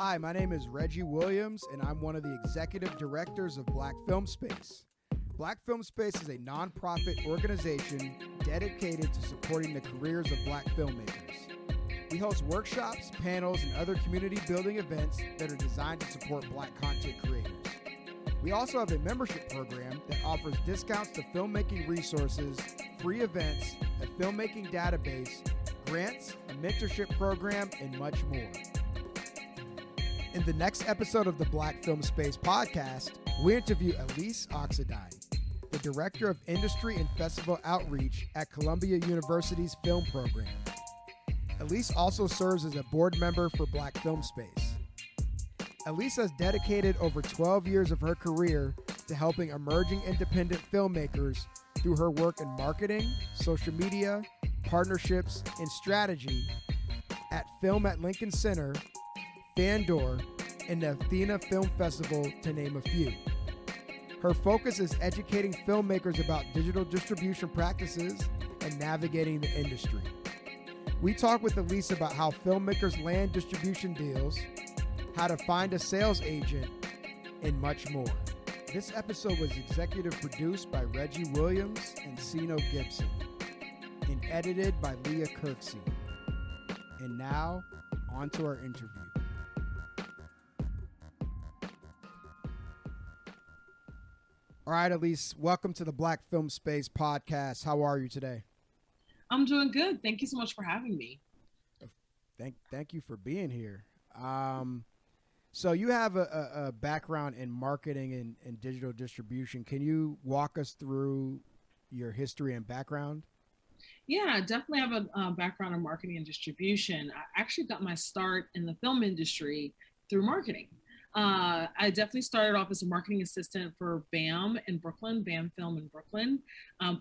Hi, my name is Reggie Williams, and I'm one of the executive directors of Black Film Space. Black Film Space is a nonprofit organization dedicated to supporting the careers of Black filmmakers. We host workshops, panels, and other community building events that are designed to support Black content creators. We also have a membership program that offers discounts to filmmaking resources, free events, a filmmaking database, grants, a mentorship program, and much more. In the next episode of the Black Film Space podcast, we interview Alece Oxendine, the Director of Industry and Festival Outreach at Columbia University's film program. Alece also serves as a board member for Black Film Space. Alece has dedicated over 12 years of her career to helping emerging independent filmmakers through her work in marketing, social media, partnerships, and strategy at Film at Lincoln Center, Fandor, and the Athena Film Festival, to name a few. Her focus is educating filmmakers about digital distribution practices and navigating the industry. We talk with Alece about how filmmakers land distribution deals, how to find a sales agent, and much more. This episode was executive produced by Reggie Williams and Sino Gibson, and edited by Leah Kirksey. And now, on to our interview. All right, Alece, welcome to the Black Film Space podcast. How are you today? I'm doing good. Thank you so much for having me. Thank you for being here. So you have a background in marketing and digital distribution. Can you walk us through your history and background? Yeah, I definitely have a background in marketing and distribution. I actually got my start in the film industry through marketing. I definitely started off as a marketing assistant for BAM in Brooklyn, BAM Film in Brooklyn,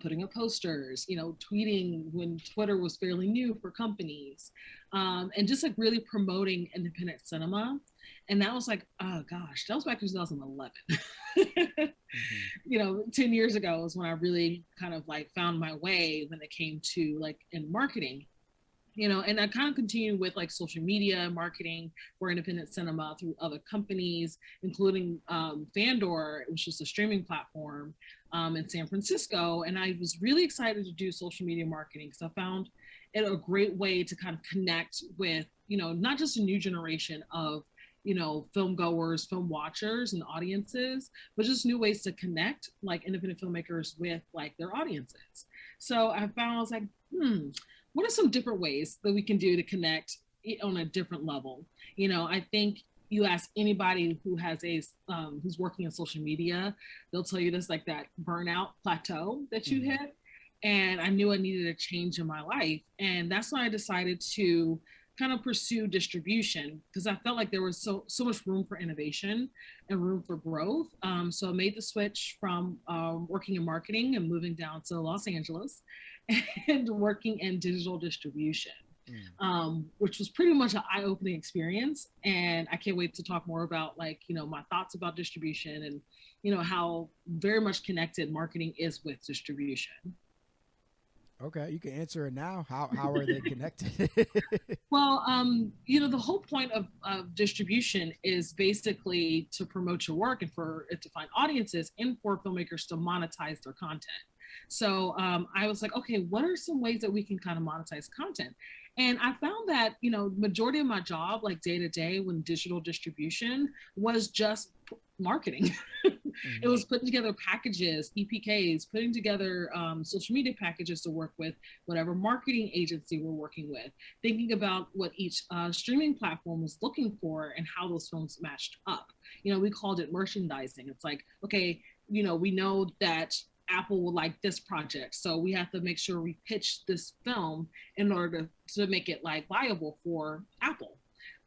putting up posters, tweeting when Twitter was fairly new for companies, and just like really promoting independent cinema. And that was like, oh gosh, that was back in 2011. Mm-hmm. 10 years ago was when I really kind of like found my way when it came to like in marketing. And I kind of continued with like social media marketing for independent cinema through other companies, including Fandor, which is a streaming platform in San Francisco. And I was really excited to do social media marketing because I found it a great way to kind of connect with, not just a new generation of, film goers, film watchers and audiences, but just new ways to connect like independent filmmakers with like their audiences. So I found, I was like, what are some different ways that we can do to connect on a different level? I think you ask anybody who has who's working in social media, they'll tell you this, like that burnout plateau that you hit. And I knew I needed a change in my life. And that's when I decided to kind of pursue distribution because I felt like there was so much room for innovation and room for growth. So I made the switch from working in marketing and moving down to Los Angeles and working in digital distribution, which was pretty much an eye-opening experience. And I can't wait to talk more about like, my thoughts about distribution and, how very much connected marketing is with distribution. Okay, you can answer it now. How are they connected? Well, the whole point of distribution is basically to promote your work and for it to find audiences and for filmmakers to monetize their content. So I was like, okay, what are some ways that we can kind of monetize content? And I found that, majority of my job, like day to day when digital distribution was just marketing. It was putting together packages, EPKs, putting together social media packages to work with whatever marketing agency we're working with, thinking about what each streaming platform was looking for and how those films matched up. We called it merchandising. It's like, okay, we know that Apple would like this project, so we have to make sure we pitch this film in order to make it like viable for Apple,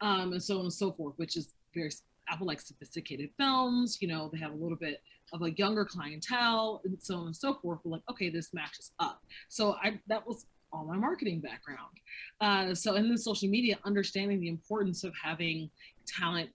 and so on and so forth, which is very Apple likes sophisticated films, they have a little bit of a younger clientele and so on and so forth. We're like, okay, this matches up. So that was all my marketing background. So in the social media, understanding the importance of having talent,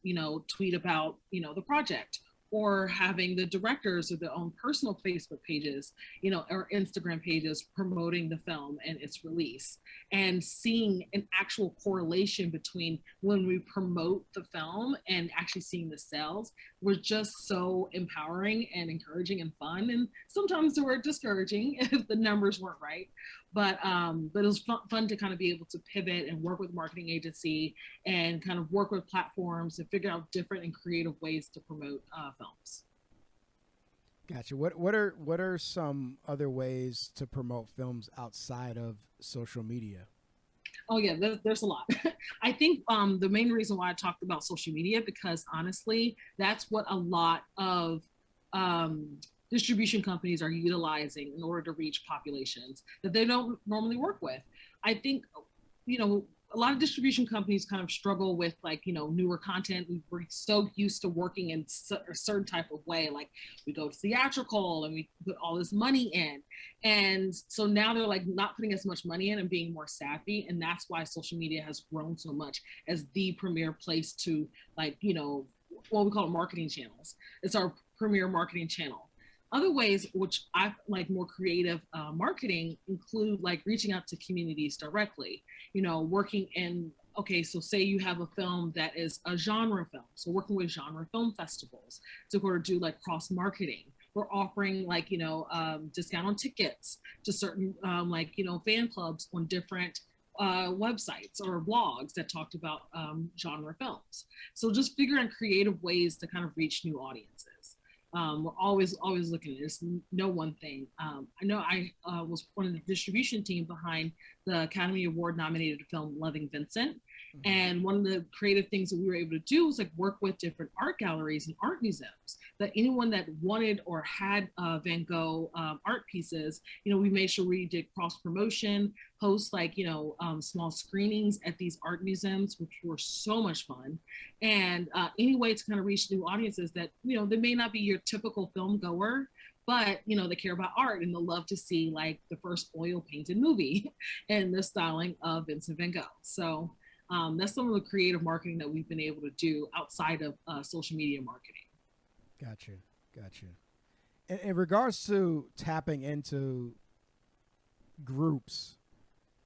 tweet about, the project or having the directors or their own personal Facebook pages, you know, or Instagram pages promoting the film and its release, and seeing an actual correlation between when we promote the film and actually seeing the sales was just so empowering and encouraging and fun. And sometimes they were discouraging if the numbers weren't right. But it was fun to kind of be able to pivot and work with marketing agency and kind of work with platforms and figure out different and creative ways to promote films. Gotcha. What are some other ways to promote films outside of social media? Oh yeah, there's a lot. I think the main reason why I talked about social media, because honestly, that's what a lot of distribution companies are utilizing in order to reach populations that they don't normally work with. I think, you know, a lot of distribution companies kind of struggle with, like, you know, newer content. We're so used to working in a certain type of way. Like, we go to theatrical and we put all this money in. And so now they're like not putting as much money in and being more savvy. And that's why social media has grown so much as the premier place to, like, you know, what we call it marketing channels. It's our premier marketing channel. Other ways, which I like more creative marketing, include like reaching out to communities directly, you know, working in, okay, so say you have a film that is a genre film. So working with genre film festivals to sort of do like cross marketing. We're offering, like, you know, discount on tickets to certain like, you know, fan clubs on different websites or blogs that talked about genre films. So just figuring creative ways to kind of reach new audiences. We're always looking at this. No one thing. I know I was one of the distribution team behind the Academy Award nominated film Loving Vincent. Mm-hmm. And one of the creative things that we were able to do was like work with different art galleries and art museums, that anyone that wanted or had Van Gogh art pieces, you know, we made sure we did cross promotion, host like, you know, small screenings at these art museums, which were so much fun. And any way to kind of reach new audiences that, you know, they may not be your typical film goer, but, you know, they care about art and they'll love to see like the first oil painted movie and the styling of Vincent Van Gogh. So that's some of the creative marketing that we've been able to do outside of social media marketing. Gotcha. In regards to tapping into groups,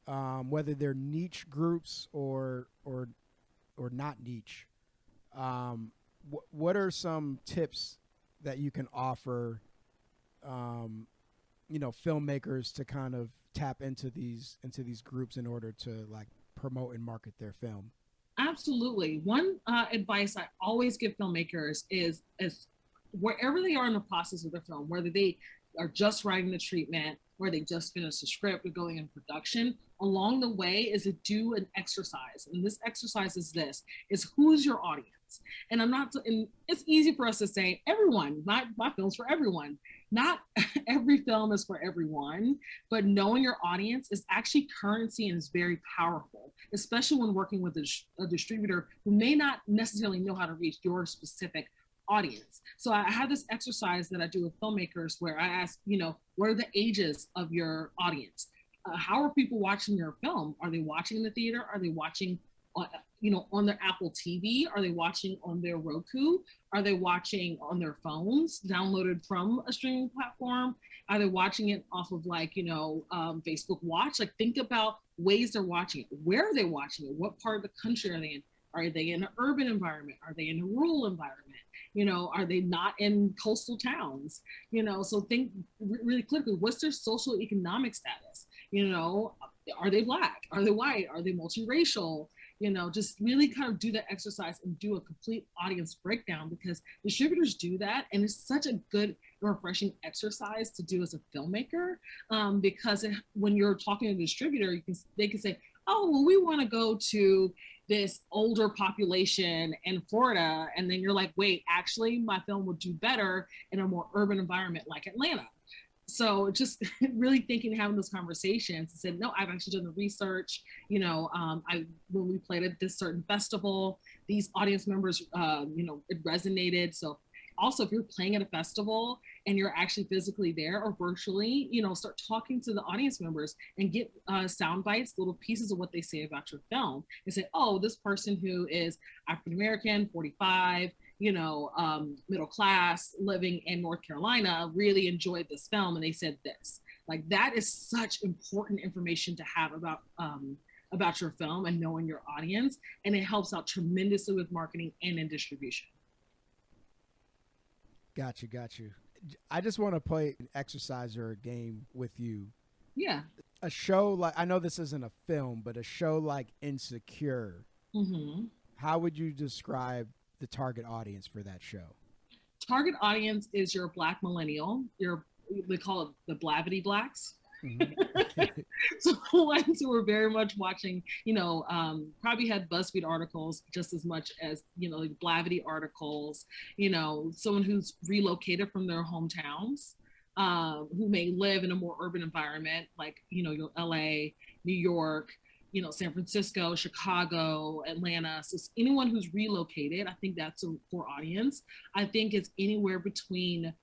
whether they're niche groups or not niche, what are some tips that you can offer, you know, filmmakers to kind of tap into these groups in order to like promote and market their film? Absolutely. One advice I always give filmmakers is wherever they are in the process of their film, whether they are just writing the treatment or they just finished the script or going in production, along the way is to do an exercise. And this exercise is who's your audience? And and it's easy for us to say everyone, my film's for everyone. Not every film is for everyone, but knowing your audience is actually currency and is very powerful, especially when working with a distributor who may not necessarily know how to reach your specific audience. So I have this exercise that I do with filmmakers where I ask, you know, what are the ages of your audience? How are people watching your film? Are they watching in the theater? Are they watching you know, on their Apple TV? Are they watching on their Roku? Are they watching on their phones downloaded from a streaming platform? Are they watching it off of, like, you know, Facebook Watch? Like, think about ways they're watching it. Where are they watching it? What part of the country are they in? Are they in an urban environment? Are they in a rural environment? You know, are they not in coastal towns? You know, so think really clearly, what's their social economic status? You know, are they Black? Are they white? Are they multiracial? You know, just really kind of do that exercise and do a complete audience breakdown, because distributors do that. And it's such a good, refreshing exercise to do as a filmmaker, because when you're talking to a distributor, they can say, oh, well, we want to go to this older population in Florida. And then you're like, wait, actually, my film would do better in a more urban environment like Atlanta. So just really thinking, having those conversations, and said, no, I've actually done the research. You know, when we played at this certain festival, these audience members, you know, it resonated. So also, if you're playing at a festival and you're actually physically there or virtually, you know, start talking to the audience members and get sound bites, little pieces of what they say about your film, and say, oh, this person who is African-American, 45, middle class living in North Carolina really enjoyed this film, and they said this. Like, that is such important information to have about your film and knowing your audience, and it helps out tremendously with marketing and in distribution. Got you. I just want to play an exercise or a game with you. Yeah. A show like, I know this isn't a film, but a show like Insecure, Mm-hmm. how would you describe the target audience for that show? Target audience is your Black millennial. They call it the Blavity Blacks. Mm-hmm. So the ones who were very much watching, probably had BuzzFeed articles just as much as, like Blavity articles, someone who's relocated from their hometowns, who may live in a more urban environment, like, your LA, New York, San Francisco, Chicago, Atlanta. So anyone who's relocated, I think that's a core audience. I think it's anywhere between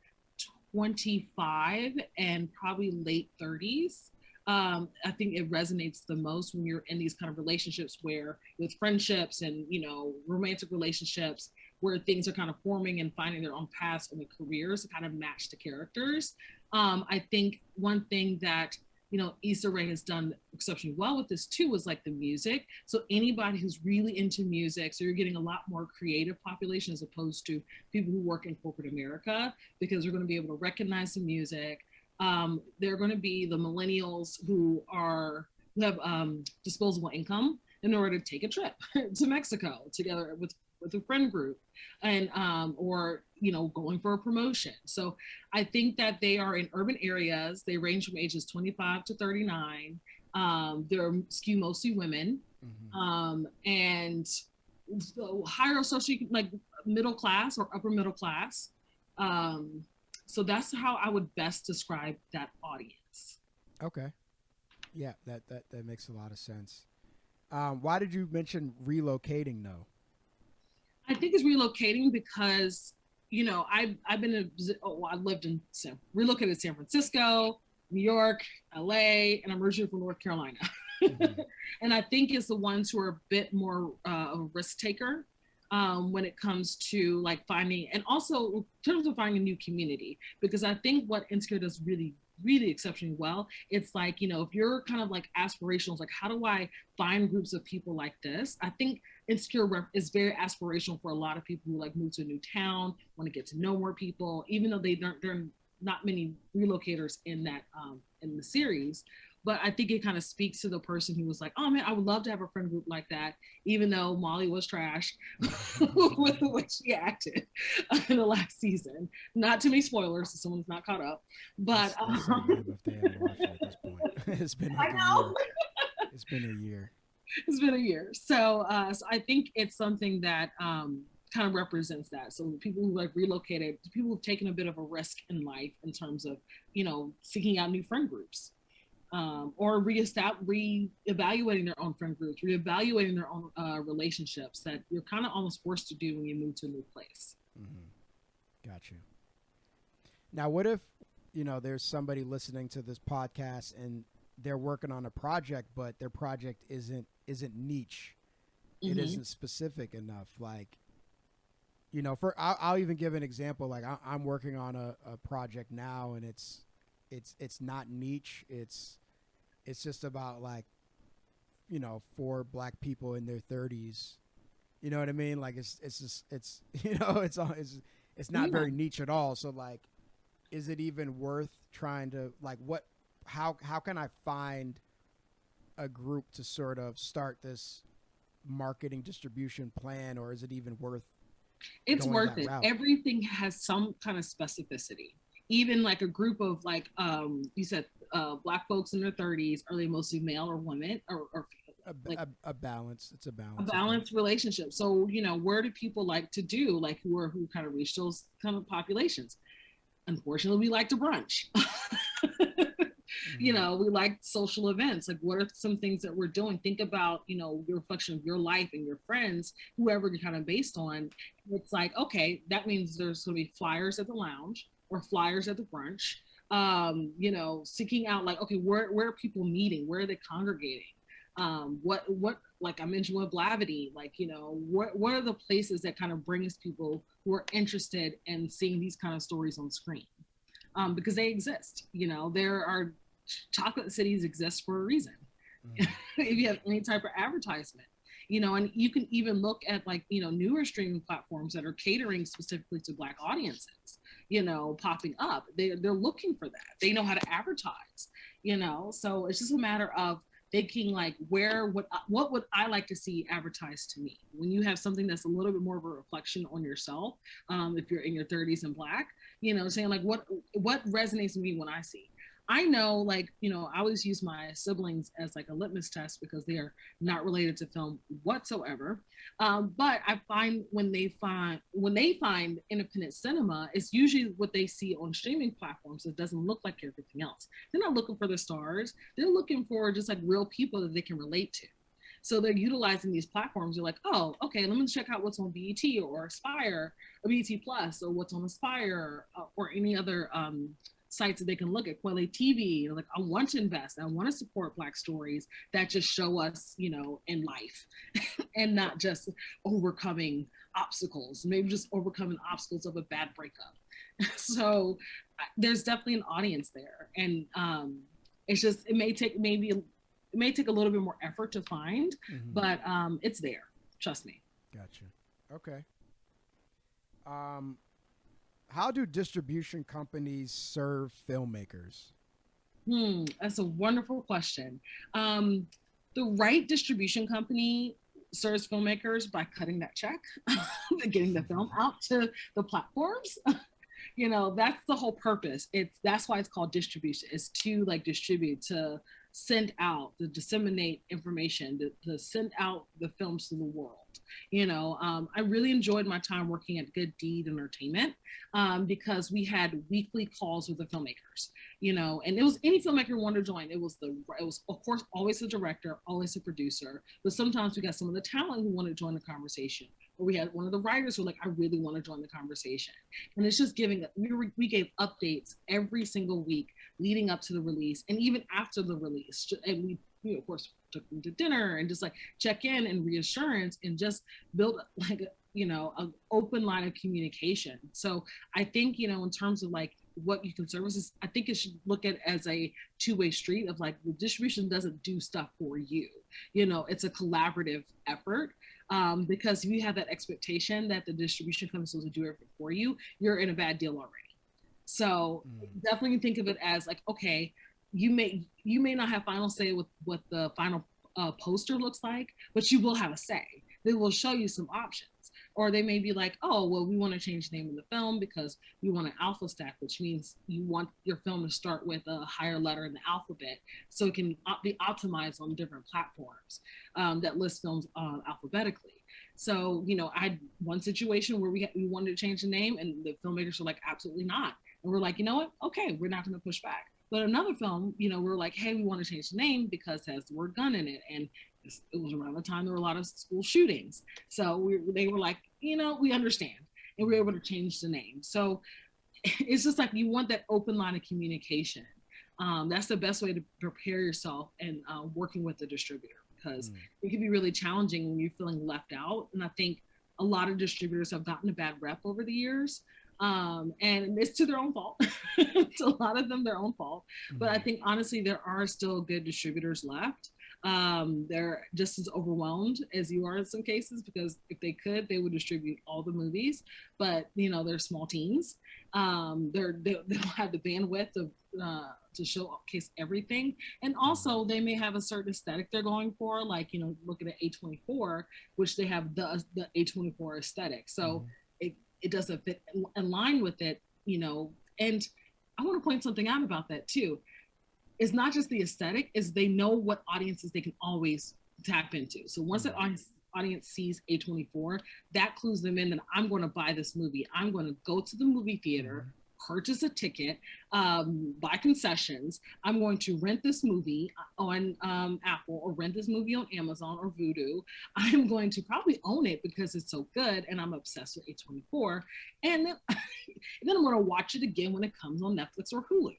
25 and probably late 30s. I think it resonates the most when you're in these kind of relationships where, with friendships and, romantic relationships, where things are kind of forming and finding their own paths and the careers to kind of match the characters. I think one thing that, Issa Rae has done exceptionally well with this too was like the music. So anybody who's really into music, so you're getting a lot more creative population as opposed to people who work in corporate America, because they're going to be able to recognize the music. They're going to be the millennials who have disposable income in order to take a trip to Mexico together with a friend group, and or going for a promotion. So I think that they are in urban areas. They range from ages 25 to 39. They're skew mostly women, mm-hmm. And so higher social, like middle class or upper middle class. So that's how I would best describe that audience. Okay. Yeah, that makes a lot of sense. Why did you mention relocating though? I think it's relocating because, I've been I lived relocated to San Francisco, New York, LA, and I'm originally from North Carolina. Mm-hmm. And I think it's the ones who are a bit more of a risk taker when it comes to like finding, and also in terms of finding a new community, because I think what Insecure does really exceptionally well, it's like, if you're kind of like aspirational, like how do I find groups of people like this? I think Insecure is very aspirational for a lot of people who like move to a new town, want to get to know more people, even though there are not many relocators in that in the series. But I think it kind of speaks to the person who was like, oh man, I would love to have a friend group like that, even though Molly was trash with the way she acted in the last season. Not too many spoilers, so someone's not caught up. But if they haven't watched it at this point. It's been like a year. It's been a year. It's been a year. So I think it's something that kind of represents that. So people who like relocated, people who've taken a bit of a risk in life in terms of, seeking out new friend groups. Or reevaluating their own friend groups, reevaluating their own relationships that you're kind of almost forced to do when you move to a new place. Mm-hmm. Got you. Now, what if, there's somebody listening to this podcast and they're working on a project, but their project isn't niche. Mm-hmm. It isn't specific enough. Like, I'll even give an example. Like I'm working on a project now, and it's not niche. It's just about like, 4 Black people in their 30s. You know what I mean? Like it's not very niche at all. So like, is it even worth trying to like how can I find a group to sort of start this marketing distribution plan, or is it even worth? It's worth it. Route? Everything has some kind of specificity. Even like a group of like you said, Black folks in their 30s, are they mostly male or women, or a balance? It's a balance. A balanced relationship. So where do people like to do, like who kind of reach those kind of populations? Unfortunately, we like to brunch. Mm-hmm. We like social events. Like, what are some things that we're doing? Think about, your reflection of your life and your friends, whoever you're kind of based on. It's like, okay, that means there's going to be flyers at the lounge or flyers at the brunch. Seeking out like, okay, where are people meeting? Where are they congregating? What like I mentioned with Blavity, like, you know, what are the places that kind of brings people who are interested in seeing these kind of stories on screen? Because they exist. You know, there are chocolate cities exist for a reason. If you have any type of advertisement, you know, and you can even look at, like, you know, newer streaming platforms that are catering specifically to Black audiences, you know, popping up. They're looking for that. They know how to advertise, you know. So it's just a matter of thinking, like, what would I like to see advertised to me? When you have something that's a little bit more of a reflection on yourself, if you're in your 30s and Black, you know, saying like, what resonates with me when I see. I know, like, you know, I always use my siblings as like a litmus test because they are not related to film whatsoever. But I find when they find independent cinema, it's usually what they see on streaming platforms that doesn't look like everything else. They're not looking for the stars. They're looking for just like real people that they can relate to. So they're utilizing these platforms. They're like, oh, okay, let me check out what's on BET or Aspire, or BET Plus, or what's on Aspire, or any other sites that they can look at, Quelle TV. Like, I want to invest. I want to support Black stories that just show us, you know, in life, and not just overcoming obstacles. Maybe just overcoming obstacles of a bad breakup. So there's definitely an audience there, and it's just it may take a little bit more effort to find, but it's there. Trust me. Gotcha. Okay. How do distribution companies serve filmmakers? That's a wonderful question. The right distribution company serves filmmakers by cutting that check, getting the film out to the platforms. You know, that's the whole purpose. That's why it's called distribution. It's to like distribute, to send out, to disseminate information, to send out the films to the world. You know, I really enjoyed my time working at Good Deed Entertainment, because we had weekly calls with the filmmakers, you know, and it was any filmmaker who wanted to join. It was of course always the director, always the producer, but sometimes we got some of the talent who wanted to join the conversation. Or we had one of the writers who were like, I really want to join the conversation. And it's just we gave updates every single week leading up to the release and even after the release. And we, you know, of course, took them to dinner and just like check in and reassurance and just build like, you know, an open line of communication. So I think, you know, in terms of like what you can service, I think it should look at as a two-way street of like, the distribution doesn't do stuff for you. You know, it's a collaborative effort. Because if you have that expectation that the distribution company will do everything for you, you're in a bad deal already. So definitely think of it as like, okay, you may not have final say with what the final poster looks like, but you will have a say. They will show you some options. Or they may be like, oh, well, we want to change the name of the film because we want an alpha stack, which means you want your film to start with a higher letter in the alphabet so it can be optimized on different platforms that list films alphabetically. So, you know, I had one situation where we wanted to change the name and the filmmakers were like, absolutely not. And we're like, you know what? Okay, we're not going to push back. But another film, you know, we're like, hey, we want to change the name because it has the word gun in it. And it was around the time there were a lot of school shootings. So they were like, you know, we understand. And we were able to change the name. So it's just like you want that open line of communication. That's the best way to prepare yourself and working with the distributor, because it can be really challenging when you're feeling left out. And I think a lot of distributors have gotten a bad rep over the years. And it's to their own fault. It's a lot of them their own fault. But I think honestly, there are still good distributors left. They're just as overwhelmed as you are in some cases, because if they could, they would distribute all the movies. But you know, they're small teams. They don't have the bandwidth to showcase everything, and also they may have a certain aesthetic they're going for. Like, you know, looking at A24, which they have the A24 aesthetic, so it doesn't fit in line with it, you know. And I want to point something out about that too. It's not just the aesthetic, is they know what audiences they can always tap into. So once that audience sees A24, that clues them in that I'm going to buy this movie. I'm going to go to the movie theater, purchase a ticket, buy concessions. I'm going to rent this movie on Apple, or rent this movie on Amazon or Vudu. I'm going to probably own it because it's so good and I'm obsessed with A24. And then, then I'm going to watch it again when it comes on Netflix or Hulu.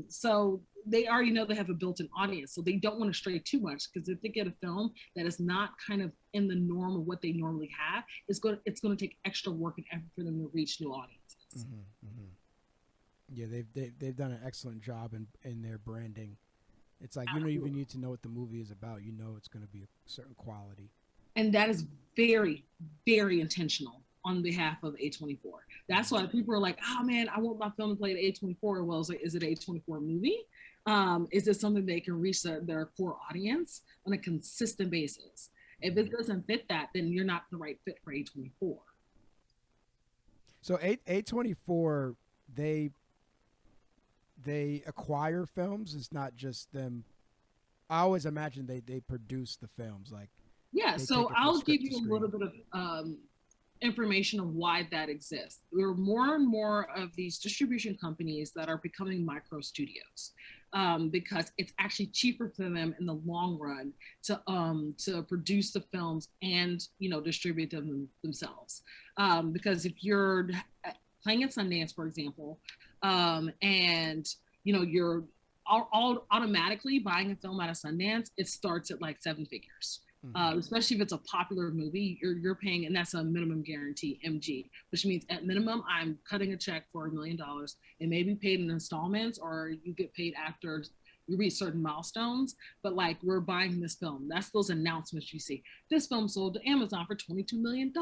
So they already know they have a built-in audience, so they don't want to stray too much, because if they get a film that is not kind of in the norm of what they normally have, it's going to take extra work and effort for them to reach new audiences. Yeah, they've done an excellent job in their branding. It's like, you don't even need to know what the movie is about. You know it's going to be a certain quality. And that is very, very intentional on behalf of A24. That's why people are like, oh man, I want my film to play at A24. Well, it's like, is it an A24 movie? Is it something they can reach their core audience on a consistent basis? If it doesn't fit that, then you're not the right fit for A24. So A24, they acquire films. It's not just them. I always imagine they produce the films. Like, yeah, so I'll give you a little bit of information of why that exists. There are more and more of these distribution companies that are becoming micro studios, because it's actually cheaper for them in the long run to produce the films and, you know, distribute them themselves. Because if you're playing at Sundance, for example, and you know you're all automatically buying a film out of Sundance, it starts at like 7 figures. Especially if it's a popular movie, you're paying, and that's a minimum guarantee, MG, which means at minimum I'm cutting a check for $1 million. It may be paid in installments, or you get paid after you reach certain milestones. But like, we're buying this film. That's those announcements you see. This film sold to Amazon for $22 million.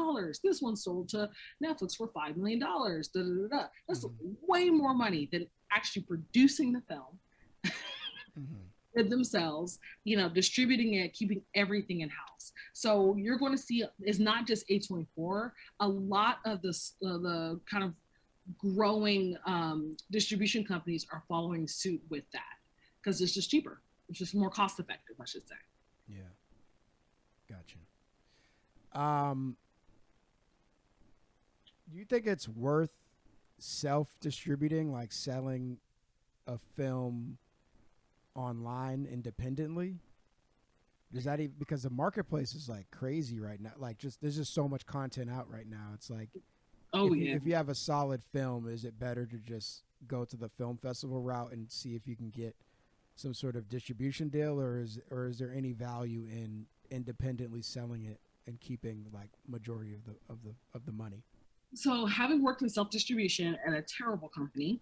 This one sold to Netflix for $5 million. That's way more money than actually producing the film. Themselves, you know, distributing it, keeping everything in house. So you're going to see it's not just A24. A lot of the kind of growing distribution companies are following suit with that, because it's just cheaper. It's just more cost effective, I should say. Yeah, gotcha. Do you think it's worth self-distributing, like selling a film online independently? Does that even, because the marketplace is like crazy right now, like just there's just so much content out right now. It's like, if you have a solid film, is it better to just go to the film festival route and see if you can get some sort of distribution deal, or is there any value in independently selling it and keeping like majority of the money? So, having worked in self-distribution at a terrible company,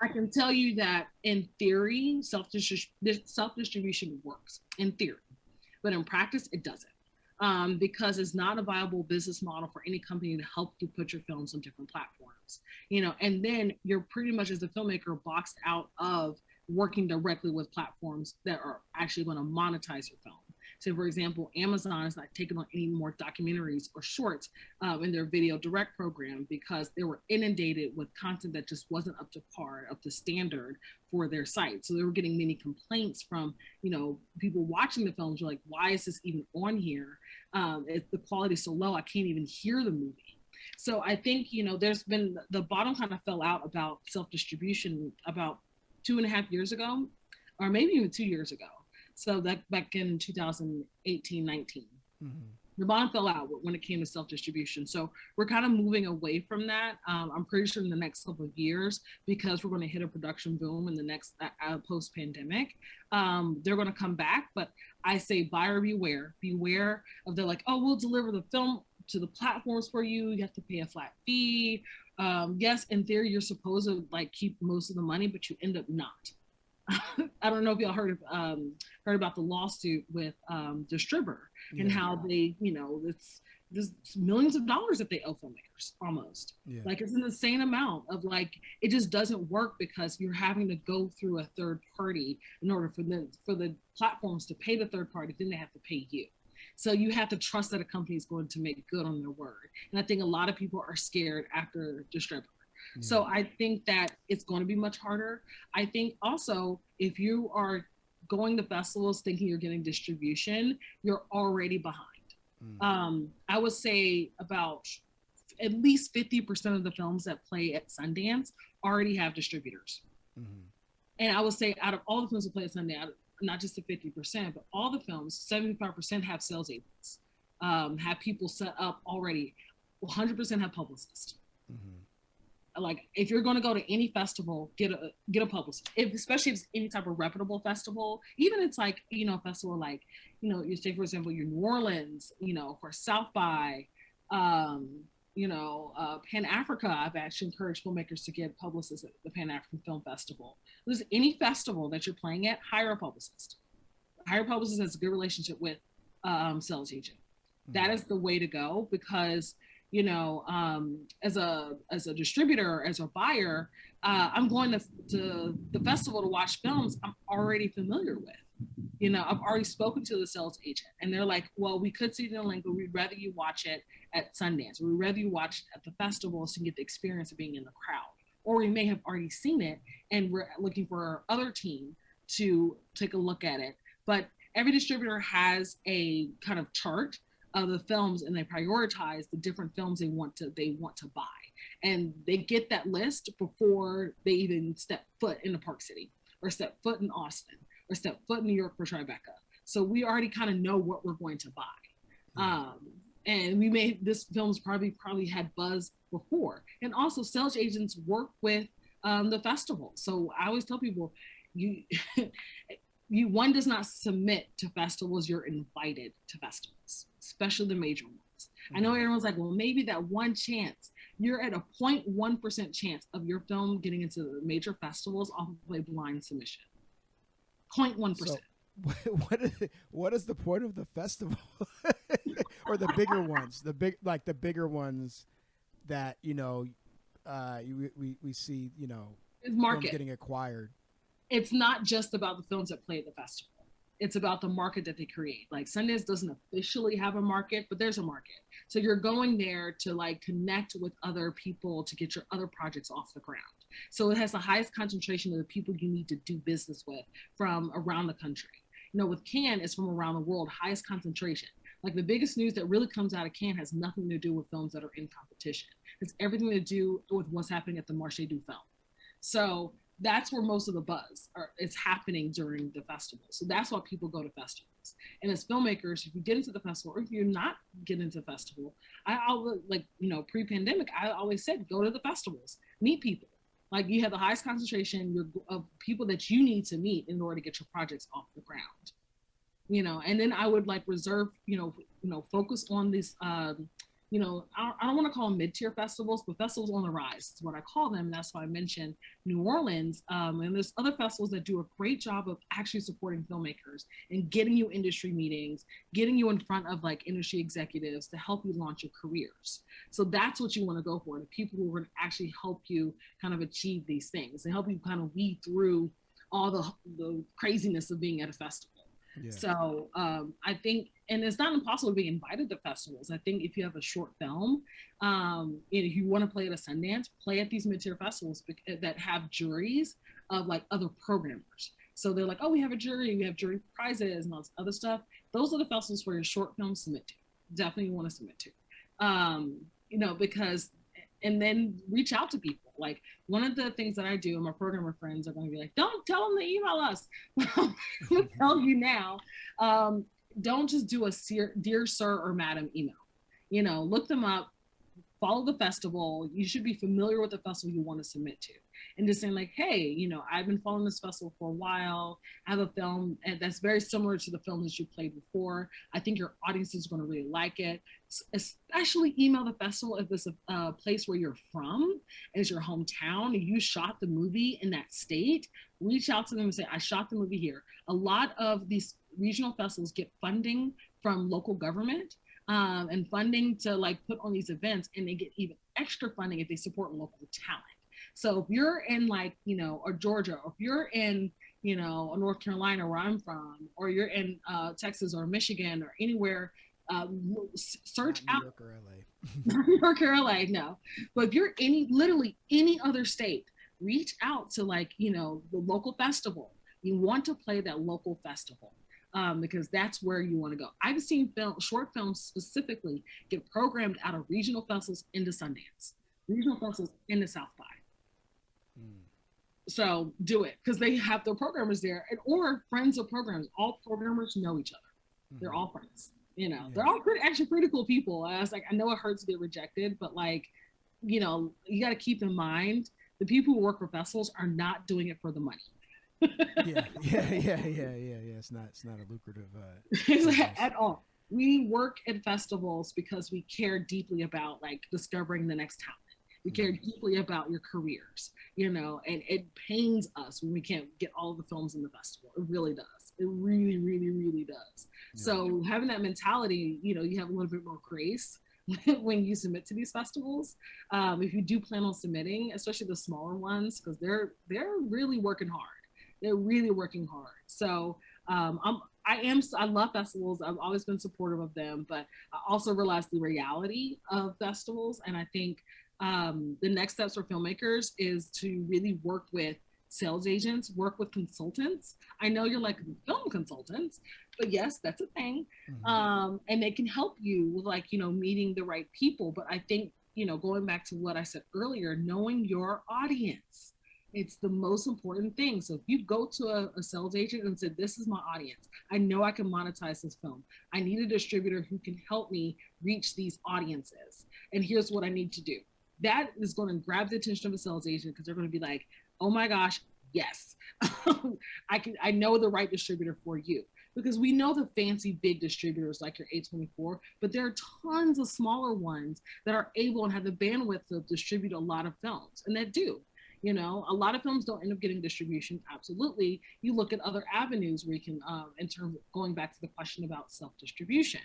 I can tell you that in theory, self-distribution works in theory, but in practice, it doesn't, because it's not a viable business model for any company to help you put your films on different platforms, you know, and then you're pretty much, as a filmmaker, boxed out of working directly with platforms that are actually going to monetize your film. So, for example, Amazon is not taking on any more documentaries or shorts in their video direct program, because they were inundated with content that just wasn't up to par, up to standard for their site. So they were getting many complaints from, you know, people watching the films. Were like, why is this even on here? The quality is so low, I can't even hear the movie. So I think, you know, there's been, the bottom kind of fell out about self-distribution about 2.5 years ago, or maybe even 2 years ago. So that back in 2018, 19, the bottom fell out when it came to self-distribution. So we're kind of moving away from that. I'm pretty sure in the next couple of years, because we're going to hit a production boom in the next post-pandemic, they're going to come back. But I say buyer beware. Beware of, they're like, oh, we'll deliver the film to the platforms for you. You have to pay a flat fee. Yes, in theory, you're supposed to like keep most of the money, but you end up not. I don't know if y'all heard about the lawsuit with Distributor, and how they, you know, there's millions of dollars that they owe filmmakers almost. Yeah. Like, it's an insane amount of, like, it just doesn't work, because you're having to go through a third party in order for the platforms to pay the third party, then they have to pay you. So you have to trust that a company is going to make good on their word. And I think a lot of people are scared after Distributor. So I think that it's going to be much harder. I think also, if you are going to festivals thinking you're getting distribution, you're already behind. I would say about at least 50% of the films that play at Sundance already have distributors. And I would say out of all the films that play at Sundance, not just the 50%, but all the films, 75% have sales agents, have people set up already. 100% have publicists. like if you're going to go to any festival, get a publicist, especially if it's any type of reputable festival. Even it's like, you know, a festival like, you know, you say for example your New Orleans, you know, for South by, you know, Pan Africa. I've actually encouraged filmmakers to get publicists at the Pan African Film Festival. There's any festival that you're playing at, hire a publicist. Hire a publicist has a good relationship with sales agent. That is the way to go, because you know, as a distributor, as a buyer, I'm going to the festival to watch films I'm already familiar with. You know, I've already spoken to the sales agent, and they're like, "Well, we could see it in the link, but we'd rather you watch it at Sundance, or we'd rather you watch it at the festival so you get the experience of being in the crowd." Or we may have already seen it, and we're looking for our other team to take a look at it. But every distributor has a kind of chart of the films, and they prioritize the different films they want to buy, and they get that list before they even step foot into Park City, or step foot in Austin, or step foot in New York for Tribeca. So we already kind of know what we're going to buy. And this film's probably had buzz before. And also sales agents work with the festival. So I always tell people, one does not submit to festivals, you're invited to festivals, especially the major ones. I know everyone's like, well, maybe that one chance. You're at a 0.1% chance of your film getting into the major festivals off of a blind submission. 0.1%. So what is the point of the festival? Or the bigger ones, the bigger ones that, you know, we see, you know, films getting acquired. It's not just about the films that play at the festival. It's about the market that they create. Like Sundance doesn't officially have a market, but there's a market. So you're going there to like connect with other people to get your other projects off the ground. So it has the highest concentration of the people you need to do business with from around the country. You know, with Cannes, it's from around the world, highest concentration. Like the biggest news that really comes out of Cannes has nothing to do with films that are in competition. It's everything to do with what's happening at the Marché du Film. So that's where most of the buzz is happening during the festival. So that's why people go to festivals. And as filmmakers, if you get into the festival, or if you're not getting into the festival, I always, like, you know, pre-pandemic, I always said, go to the festivals, meet people. Like you have the highest concentration of people that you need to meet in order to get your projects off the ground. You know, and then I would like reserve, you know, focus on these, you know, I don't want to call them mid-tier festivals, but festivals on the rise is what I call them. And that's why I mentioned New Orleans. And there's other festivals that do a great job of actually supporting filmmakers and getting you industry meetings, getting you in front of like industry executives to help you launch your careers. So that's what you want to go for. The people who are going to actually help you kind of achieve these things and help you kind of weed through all the craziness of being at a festival. Yeah. So I think, and it's not impossible to be invited to festivals. I think if you have a short film, if you want to play at a Sundance, play at these mid-tier festivals that have juries of like other programmers. So they're like, oh, we have a jury, we have jury prizes and all this other stuff. Those are the festivals where your short films submit to. Definitely want to submit to. You know, because, and then reach out to people. Like one of the things that I do, and my programmer friends are going to be like, don't tell them to email us. I'm going to tell you now, don't just do a dear sir or madam email. You know, look them up, follow the festival. You should be familiar with the festival you want to submit to. And just saying like, hey, you know, I've been following this festival for a while. I have a film that's very similar to the film that you played before. I think your audience is going to really like it. Especially email the festival if it's a place where you're from, and it's your hometown, and you shot the movie in that state. Reach out to them and say, I shot the movie here. A lot of these regional festivals get funding from local government and funding to like put on these events, and they get even extra funding if they support local talent. So if you're in like, you know, or Georgia, or if you're in, you know, North Carolina where I'm from, or you're in Texas or Michigan or anywhere, search out. New York or LA. New York or LA, no. But if you're literally any other state, reach out to like, you know, the local festival. You want to play that local festival. Because that's where you want to go. I've seen short films specifically get programmed out of regional festivals into Sundance, regional festivals into South by. So do it, because they have their programmers there, or friends of programmers. All programmers know each other. They're all friends. You know, they're all actually pretty cool people. I was like, I know it hurts to get rejected, but like, you know, you got to keep in mind the people who work for festivals are not doing it for the money. Yeah. It's not a lucrative At all. We work at festivals because we care deeply about like discovering the next talent. We care deeply about your careers, you know, and it pains us when we can't get all the films in the festival. It really does. It really, really, really does. Yeah. So having that mentality, you know, you have a little bit more grace when you submit to these festivals. If you do plan on submitting, especially the smaller ones, because they're really working hard. They're really working hard. So I love festivals. I've always been supportive of them, but I also realize the reality of festivals. And I think the next steps for filmmakers is to really work with sales agents, work with consultants. I know you're like film consultants, but yes, that's a thing. And they can help you with like, you know, meeting the right people. But I think, you know, going back to what I said earlier, knowing your audience. It's the most important thing. So if you go to a sales agent and say, this is my audience, I know I can monetize this film. I need a distributor who can help me reach these audiences. And here's what I need to do. That is going to grab the attention of a sales agent because they're going to be like, oh my gosh, yes, I know the right distributor for you. Because we know the fancy big distributors like your A24, but there are tons of smaller ones that are able and have the bandwidth to distribute a lot of films, and that do. You know, a lot of films don't end up getting distribution. Absolutely. You look at other avenues where you can, in terms of going back to the question about self-distribution.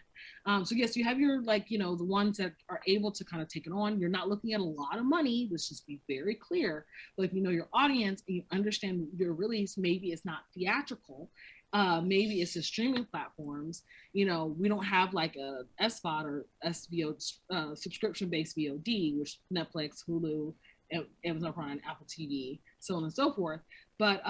So yes, you have your, like, you know, the ones that are able to kind of take it on. You're not looking at a lot of money. Let's just be very clear. But if you know your audience and you understand your release, maybe it's not theatrical. Maybe it's the streaming platforms. You know, we don't have like a SVOD or SVOD, subscription-based VOD, which Netflix, Hulu, Amazon Prime, Apple TV, so on and so forth. But,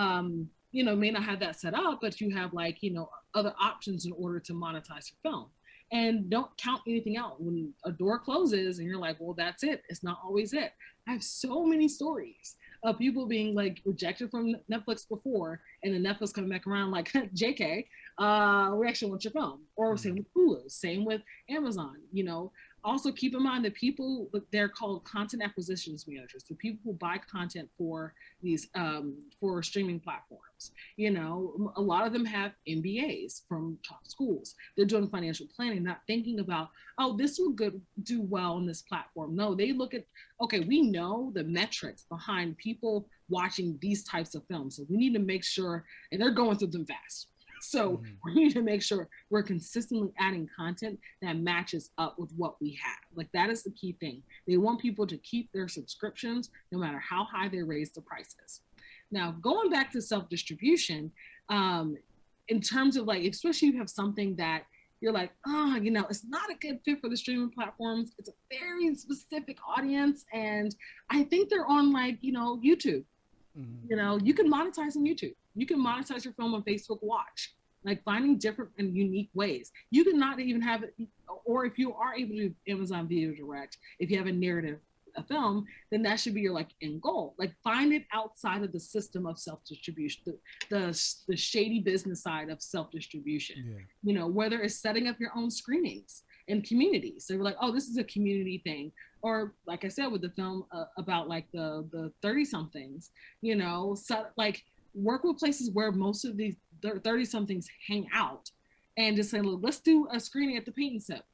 you know, may not have that set up, but you have like, you know, other options in order to monetize your film. And don't count anything out. When a door closes and you're like, well, that's it. It's not always it. I have so many stories of people being like rejected from Netflix before, and then Netflix coming back around like, JK, we actually want your film. Or same with Hulu, same with Amazon, you know. Also keep in mind that people, they're called content acquisitions managers, the people who buy content for these, for streaming platforms. You know, a lot of them have MBAs from top schools. They're doing financial planning, not thinking about, oh, this will do well on this platform. No, they look at, okay, we know the metrics behind people watching these types of films. So we need to make sure, and they're going through them fast. So we need to make sure we're consistently adding content that matches up with what we have. Like that is the key thing. They want people to keep their subscriptions no matter how high they raise the prices. Now, going back to self-distribution, in terms of like, especially if you have something that you're like, oh, you know, it's not a good fit for the streaming platforms. It's a very specific audience. And I think they're on like, you know, YouTube. You know, you can monetize on YouTube. You can monetize your film on Facebook Watch, like finding different and unique ways. You can not even have it, or if you are able to do Amazon Video Direct, if you have a narrative, a film, then that should be your like end goal. Like find it outside of the system of self-distribution, the shady business side of self-distribution. Yeah. You know, whether it's setting up your own screenings in communities. So we're like, oh, this is a community thing. Or like I said, with the film about like the 30-somethings, you know, so like work with places where most of these 30-somethings hang out and just say, look, let's do a screening at the paint and sip.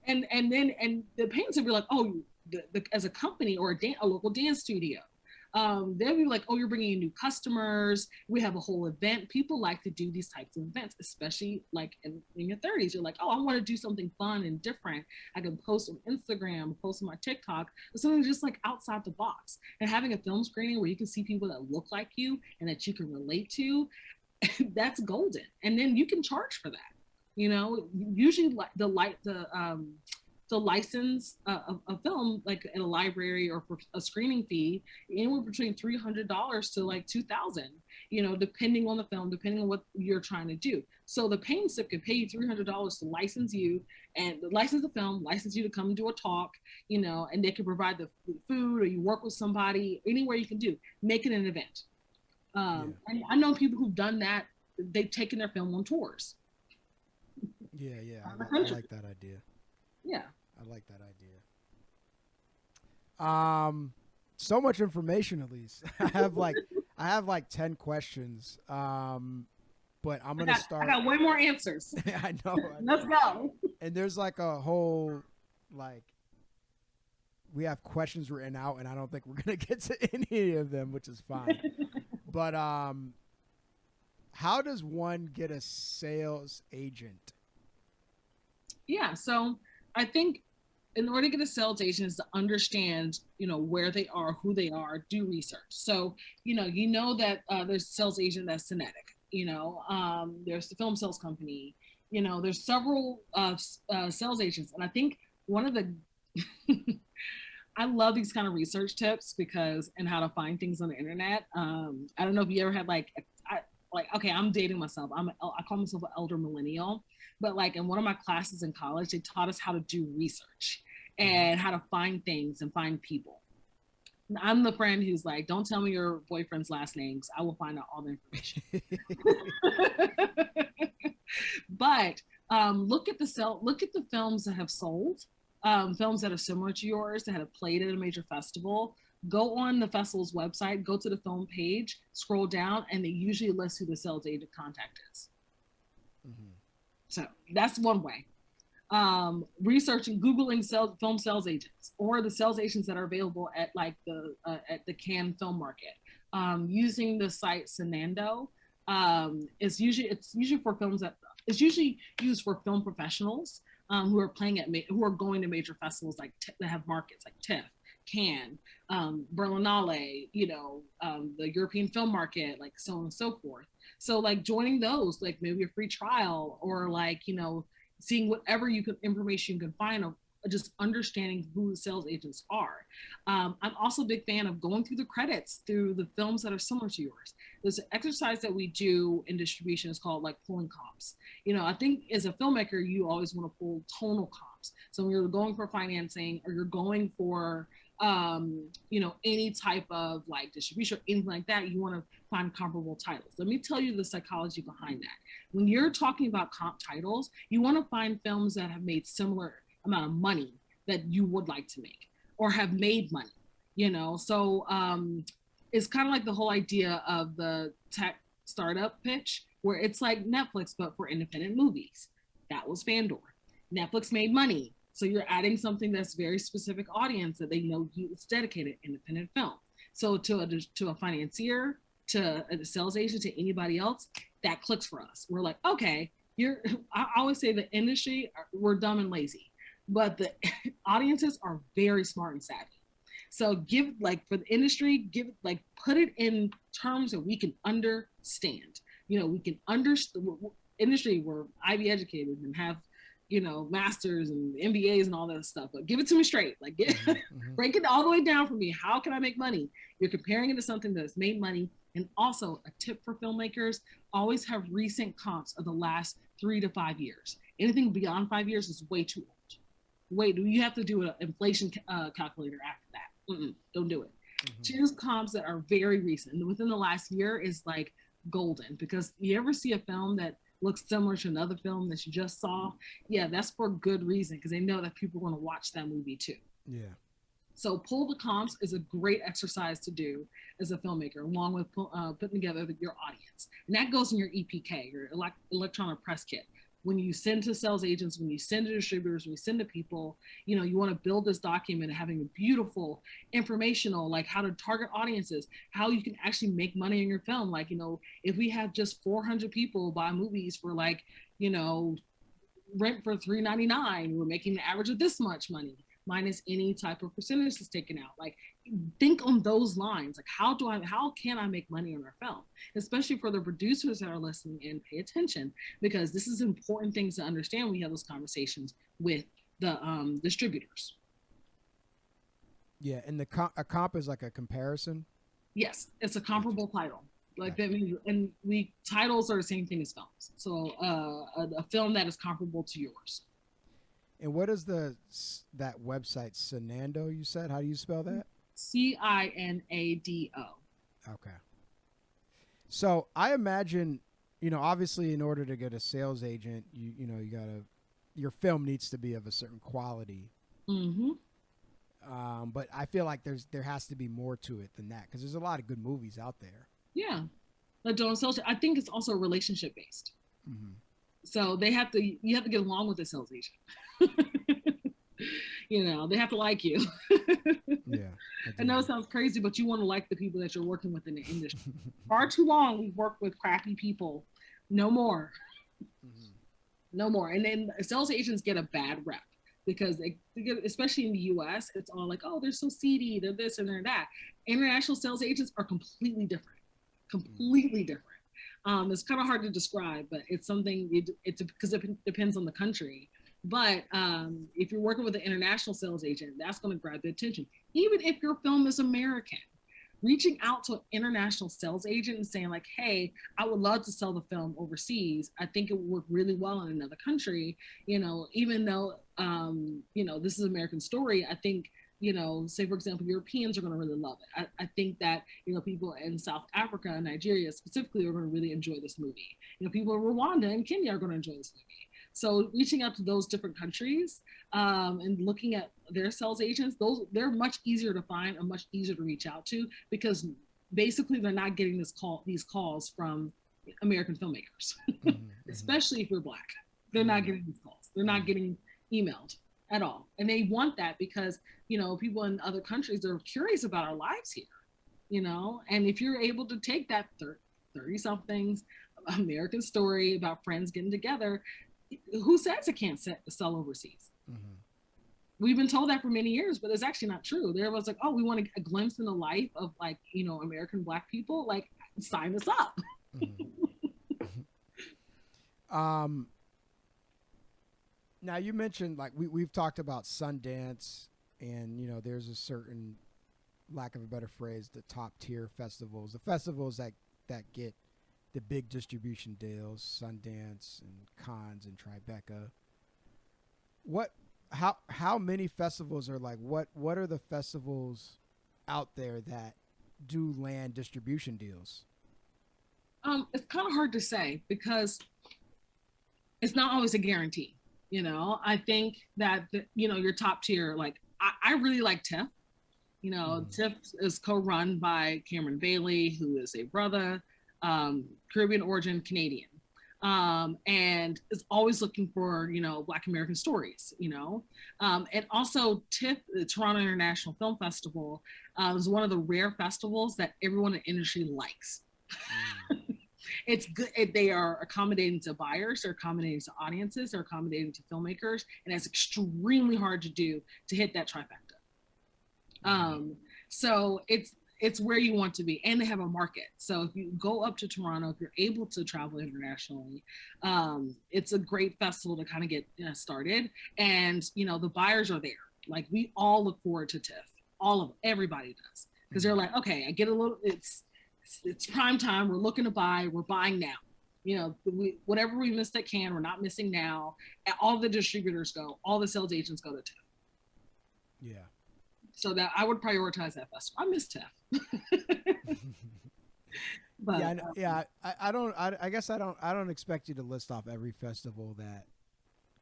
And then the paint and sip be like, oh, as a company or a local dance studio, they'll be like, oh, you're bringing in new customers. We have a whole event. People like to do these types of events, especially like in your 30s. You're like, oh, I want to do something fun and different. I can post on Instagram, post on my TikTok, or something just like outside the box. And having a film screening where you can see people that look like you and that you can relate to, that's golden. And then you can charge for that. You know, usually the license a film like in a library or for a screening fee anywhere between $300 to like $2,000, you know, depending on the film, depending on what you're trying to do. So the paint sip could pay you $300 to license you and license the film, license you to come and do a talk, you know, and they can provide the food or you work with somebody, anywhere you can do, make it an event. And I know people who've done that. They've taken their film on tours. Yeah, I like that idea. Yeah. I like that idea. So much information, at least. I have like 10 questions. But I'm gonna start. I got way more answers. I know. Let's go. And there's like a whole like we have questions written out, and I don't think we're gonna get to any of them, which is fine. But how does one get a sales agent? Yeah, so I think in order to get a sales agent is to understand, where they are, who they are, do research. So, you know that there's a sales agent that's Cinetic, there's the film sales company, there's several sales agents. And I think one of the, I love these kind of research tips and how to find things on the internet. I don't know if you ever had okay, I'm dating myself. I call myself an elder millennial, but like in one of my classes in college, they taught us how to do research and how to find things and find people. And I'm the friend who's like, don't tell me your boyfriend's last names. I will find out all the information. But look at the films that have sold, films that are similar to yours, that have played at a major festival. Go on the festival's website, go to the film page, scroll down, and they usually list who the sales agent contact is. Mm-hmm. So that's one way. Researching, Googling film sales agents or the sales agents that are available at at the Cannes Film Market. Using the site Cinando. It's usually for films it's usually used for film professionals who are who are going to major festivals that have markets like TIFF, Cannes, Berlinale, the European Film Market, like so on and so forth. So like joining those, like maybe a free trial or seeing whatever information you can find of just understanding who the sales agents are. I'm also a big fan of going through the credits through the films that are similar to yours. There's an exercise that we do in distribution. It's called like pulling comps. I think as a filmmaker, you always want to pull tonal comps. So when you're going for financing or you're going for any type of like distribution or anything like that, you want to find comparable titles. Let me tell you the psychology behind that. When you're talking about comp titles, you want to find films that have made similar amount of money that you would like to make or have made money, So it's kind of like the whole idea of the tech startup pitch, where it's like Netflix, but for independent movies. That was Fandor. Netflix made money. So you're adding something that's very specific audience that they know it's dedicated independent film. So to a financier, to a sales agent, to anybody else, that clicks for us. We're like, okay, I always say the industry, we're dumb and lazy, but the audiences are very smart and savvy. So for the industry, put it in terms that we can understand. We can understand industry. We're Ivy educated and have masters and MBAs and all that stuff, but give it to me straight. Break it all the way down for me. How can I make money? You're comparing it to something that's made money. And also a tip for filmmakers, always have recent comps of the last 3 to 5 years. Anything beyond 5 years is way too old. You have to do an inflation calculator after that. Don't do it. Mm-hmm. Choose comps that are very recent. And within the last year is like golden, because you ever see a film that looks similar to another film that you just saw? Yeah, that's for good reason, because they know that people want to watch that movie too. Yeah. So pull the comps is a great exercise to do as a filmmaker, along with putting together your audience. And that goes in your EPK, your electronic press kit. When you send to sales agents, when you send to distributors, when you send to people, you want to build this document, having a beautiful informational, like how to target audiences, how you can actually make money in your film. If we have just 400 people buy movies for rent for $3.99, we're making the average of this much money, minus any type of percentage that's taken out. Think on those lines. How can I make money on our film? Especially for the producers that are listening and pay attention, because this is important things to understand when we have those conversations with the distributors. Yeah, and a comp is like a comparison. Yes, it's a comparable title. That means, and titles are the same thing as films. So a film that is comparable to yours. And what is that website, Cinando, you said? How do you spell that? Cinado. Okay. So I imagine, obviously in order to get a sales agent, your film needs to be of a certain quality. Mm-hmm. But I feel like there has to be more to it than that, because there's a lot of good movies out there. Yeah. Like I think it's also relationship based. Mm-hmm. So you have to get along with the sales agent. You know, they have to like you. Yeah. I know it sounds crazy, but you want to like the people that you're working with in the industry. Far too long we've worked with crappy people. No more. Mm-hmm. No more. And then sales agents get a bad rep because especially in the US, it's all like, oh, they're so seedy, they're this and they're that. International sales agents are completely different. Completely different. It's kind of hard to describe, but it's something, it's because it depends on the country. But if you're working with an international sales agent, that's going to grab the attention. Even if your film is American, reaching out to an international sales agent and saying like, hey, I would love to sell the film overseas. I think it would work really well in another country. You know, even though, you know, this is an American story, I think, you know, say for example, Europeans are going to really love it. I think that, you know, people in South Africa and Nigeria specifically are going to really enjoy this movie. You know, people in Rwanda and Kenya are going to enjoy this movie. So reaching out to those different countries and looking at their sales agents, they're much easier to find and much easier to reach out to, because basically they're not getting these calls from American filmmakers, especially if you're Black. They're not getting these calls. They're not getting emailed at all. And they want that because, you know, people in other countries are curious about our lives here, you know, and if you're able to take that 30-somethings American story about friends getting together, who says it can't sell overseas? Mm-hmm. We've been told that for many years, but it's actually not true. There was like, oh, we want a glimpse in the life of like, you know, American Black people, like sign us up. Mm-hmm. Now you mentioned like we've talked about Sundance, and you know there's a certain, lack of a better phrase, the top tier festivals, the festivals that get the big distribution deals, Sundance and Cannes and Tribeca. How many festivals are like, what are the festivals out there that do land distribution deals? It's kind of hard to say because it's not always a guarantee. You know, I think that you know, your top tier, like I really like TIFF. You know, TIFF is co-run by Cameron Bailey, who is a brother, Caribbean origin Canadian, and is always looking for, you know, Black American stories, you know. And also TIFF, the Toronto International Film Festival, is one of the rare festivals that everyone in the industry likes. It's good. They are accommodating to buyers, they're accommodating to audiences, they're accommodating to filmmakers, and it's extremely hard to do to hit that trifecta. So it's where you want to be, and they have a market. So if you go up to Toronto, if you're able to travel internationally, it's a great festival to kind of get started. And you know, the buyers are there. Like we all look forward to TIFF. Everybody does, because they're like, okay, I get a little. It's prime time. We're looking to buy. We're buying now. You know, whatever we missed at Cannes, we're not missing now. And all the distributors go. All the sales agents go to TIFF. Yeah. So that I would prioritize that festival. I miss TIFF. But I guess I don't expect you to list off every festival that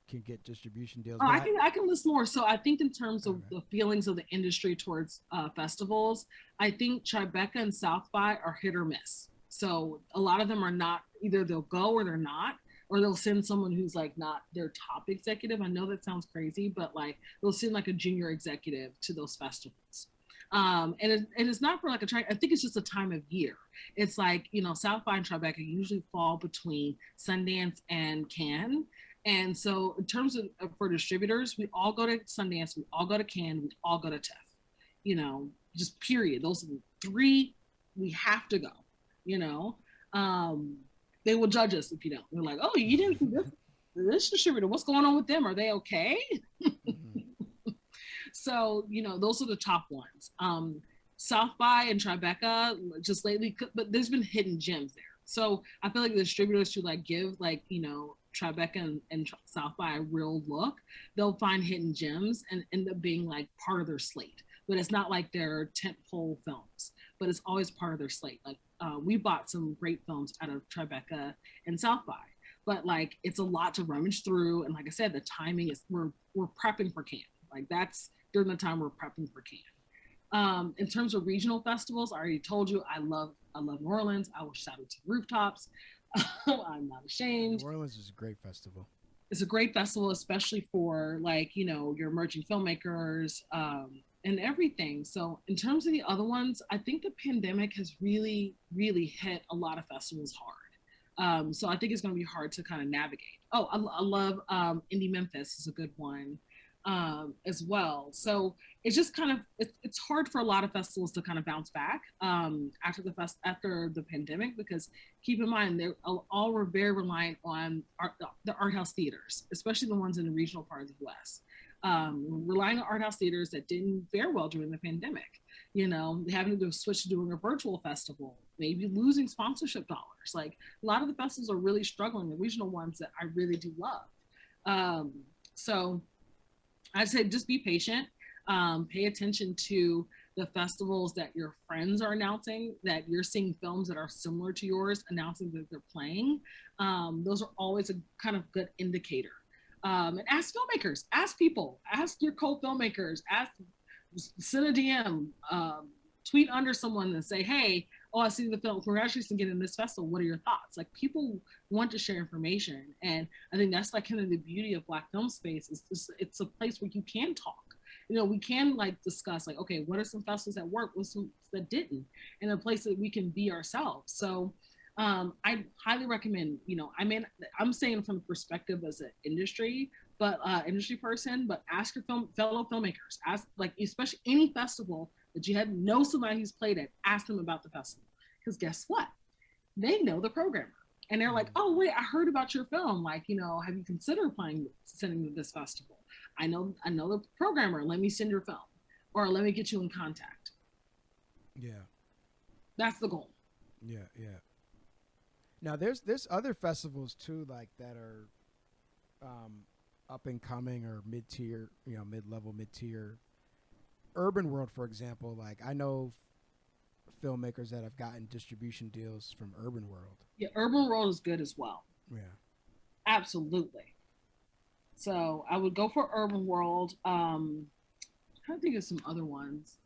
can get distribution deals. I can list more. So I think in terms of the feelings of the industry towards festivals, I think Tribeca and South by are hit or miss. So a lot of them are not, either they'll go or they're not, or they'll send someone who's like not their top executive. I know that sounds crazy, but like they'll send like a junior executive to those festivals. And it's not for like I think it's just a time of year. It's like, you know, South by and Tribeca usually fall between Sundance and Cannes. And so in terms of for distributors, we all go to Sundance, we all go to Cannes, we all go to TIFF, you know, just period. Those are the three we have to go, you know. They will judge us if you don't. They're like, oh, you didn't do this distributor, what's going on with them? Are they okay? So, you know, those are the top ones. South by and Tribeca just lately, but there's been hidden gems there. So I feel like the distributors should like give like, you know, Tribeca and South by a real look. They'll find hidden gems and end up being like part of their slate. But it's not like they're tentpole films, but it's always part of their slate. Like we bought some great films out of Tribeca and South by, but like it's a lot to rummage through. And like I said, the timing is we're prepping for Cannes. Like that's during the time we're prepping for Cannes. In terms of regional festivals, I already told you I love New Orleans. I will shout it to the rooftops. I'm not ashamed. New Orleans is a great festival. It's a great festival, especially for like, you know, your emerging filmmakers and everything. So in terms of the other ones, I think the pandemic has really, really hit a lot of festivals hard. So I think it's going to be hard to kind of navigate. Oh, I love Indie Memphis is a good one as well. So it's just kind of it's hard for a lot of festivals to kind of bounce back after the pandemic, because keep in mind they're all were very reliant on the art house theaters, especially the ones in the regional part of the U.S. Relying on art house theaters that didn't fare well during the pandemic. You know, having to switch to doing a virtual festival, maybe losing sponsorship dollars. Like a lot of the festivals are really struggling, the regional ones that I really do love. So I'd say just be patient. Pay attention to the festivals that your friends are announcing, that you're seeing films that are similar to yours announcing that they're playing. Those are always a kind of good indicator. And ask filmmakers, ask people, ask your co-filmmakers, send a DM, tweet under someone and say, hey, oh, I see the film. Congratulations on getting this festival. What are your thoughts? Like, people want to share information. And I think that's like kind of the beauty of Black film space is it's a place where you can talk. You know, we can like discuss like, okay, what are some festivals that worked, what some that didn't, and a place that we can be ourselves. So I highly recommend, you know, I mean, I'm saying from the perspective as an industry, but industry person, but ask your fellow filmmakers, ask like, especially any festival that you had know somebody who's played it, ask them about the festival. Because guess what? They know the programmer. And they're like, oh, wait, I heard about your film. Like, you know, have you considered sending to this festival? I know the programmer. Let me send your film. Or let me get you in contact. Yeah. That's the goal. Yeah, yeah. Now, there's other festivals, too, like that are up and coming or mid-tier, you know, mid-level, mid-tier. Urban World, for example, like I know filmmakers that have gotten distribution deals from Urban World. Yeah, Urban World is good as well. Yeah. Absolutely. So I would go for Urban World. I'm trying to think of some other ones.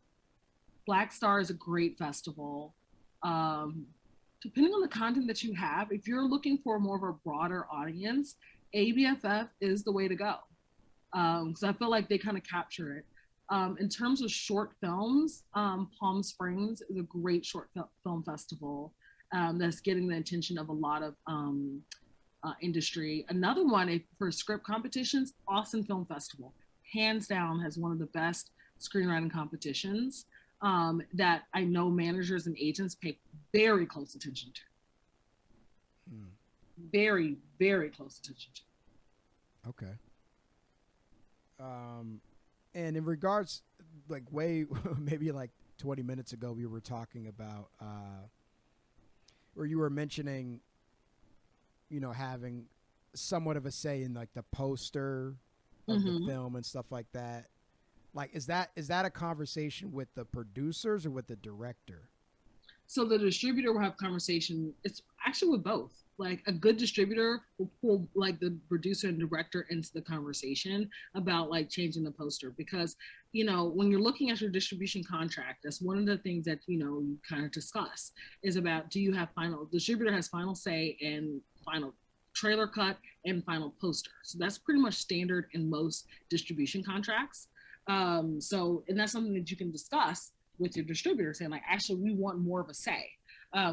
Black Star is a great festival. Depending on the content that you have, if you're looking for more of a broader audience, ABFF is the way to go. Because I feel like they kind of capture it. In terms of short films, Palm Springs is a great short film festival that's getting the attention of a lot of industry. Another one for script competitions, Austin Film Festival, hands down has one of the best screenwriting competitions that I know managers and agents pay very close attention to. Very, very close attention to. Okay. And in regards, like maybe like 20 minutes ago, we were talking about where you were mentioning, you know, having somewhat of a say in like the poster of the film and stuff like that. Like, is that a conversation with the producers or with the director? So the distributor will have conversation. It's actually with both. Like a good distributor will pull like the producer and director into the conversation about like changing the poster, because, you know, when you're looking at your distribution contract, that's one of the things that, you know, you kind of discuss is about, do you have distributor has final say in final trailer cut and final poster. So that's pretty much standard in most distribution contracts. And that's something that you can discuss with your distributor, saying like, actually, we want more of a say.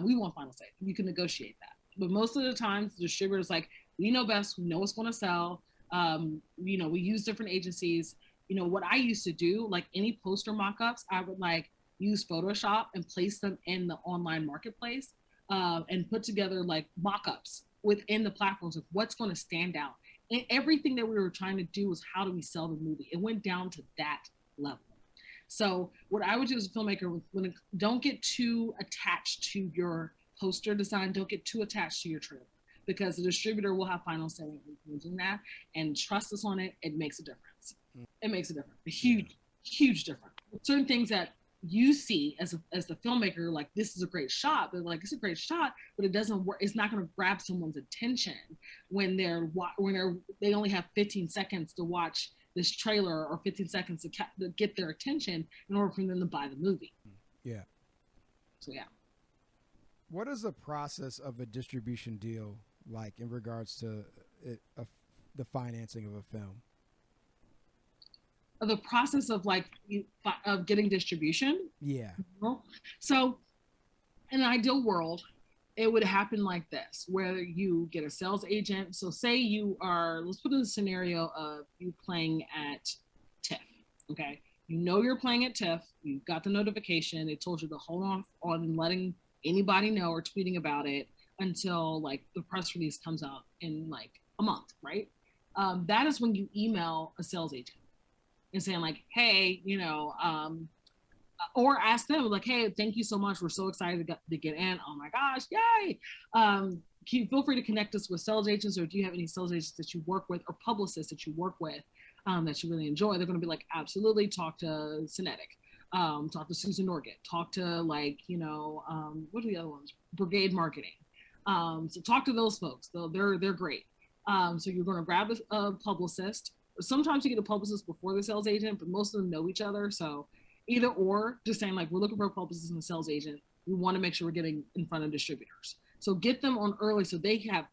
We want final say. You can negotiate that. But most of the times, the distributor's like, we know best, we know what's going to sell. You know, we use different agencies. You know, what I used to do, like any poster mock-ups, I would like use Photoshop and place them in the online marketplace and put together like mock-ups within the platforms of what's going to stand out. And everything that we were trying to do was how do we sell the movie? It went down to that level. So what I would do as a filmmaker, don't get too attached to your poster design, don't get too attached to your trailer, because the distributor will have final say in that, and trust us on it. It makes a difference. It makes a difference, a huge difference. Certain things that you see as the filmmaker, like this is a great shot, but like it's a great shot, but it doesn't work. It's not going to grab someone's attention when they only have 15 seconds to watch this trailer or 15 seconds to get their attention in order for them to buy the movie. Yeah. So yeah. What is the process of a distribution deal like in regards to the financing of a film? The process of of getting distribution. Yeah. So in an ideal world, it would happen like this, where you get a sales agent. So say you are, let's put in the scenario of you playing at TIFF, okay? You know you're playing at TIFF, you got the notification, they told you to hold off on letting anybody know or tweeting about it until like the press release comes out in like a month, right? That is when you email a sales agent and saying like, hey, or ask them like, hey, thank you so much. We're so excited to get in. Oh my gosh, yay. Can you feel free to connect us with sales agents, or do you have any sales agents that you work with or publicists that you work with that you really enjoy? They're going to be like, absolutely, talk to Cinetic, talk to Susan Norgett, talk to what are the other ones? Brigade Marketing. So talk to those folks. They're great. So you're going to grab a publicist. Sometimes you get a publicist before the sales agent, but most of them know each other. So either or, just saying like, we're looking for a publicist and a sales agent. We want to make sure we're getting in front of distributors. So get them on early so they have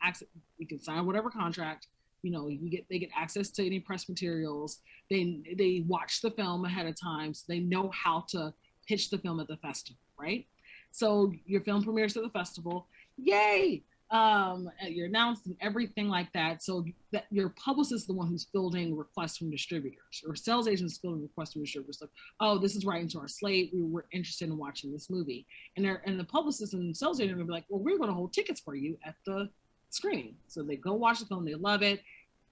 access. You can sign whatever contract. They get access to any press materials. They watch the film ahead of time, so they know how to pitch the film at the festival, right? So your film premieres at the festival. Yay! You're announced and everything like that. So that your publicist is the one who's fielding requests from distributors, or sales agents fielding requests from distributors. Like, oh, this is right into our slate. We were interested in watching this movie, and the publicist and sales agent are gonna be like, well, we're going to hold tickets for you at the screening. So they go watch the film, they love it.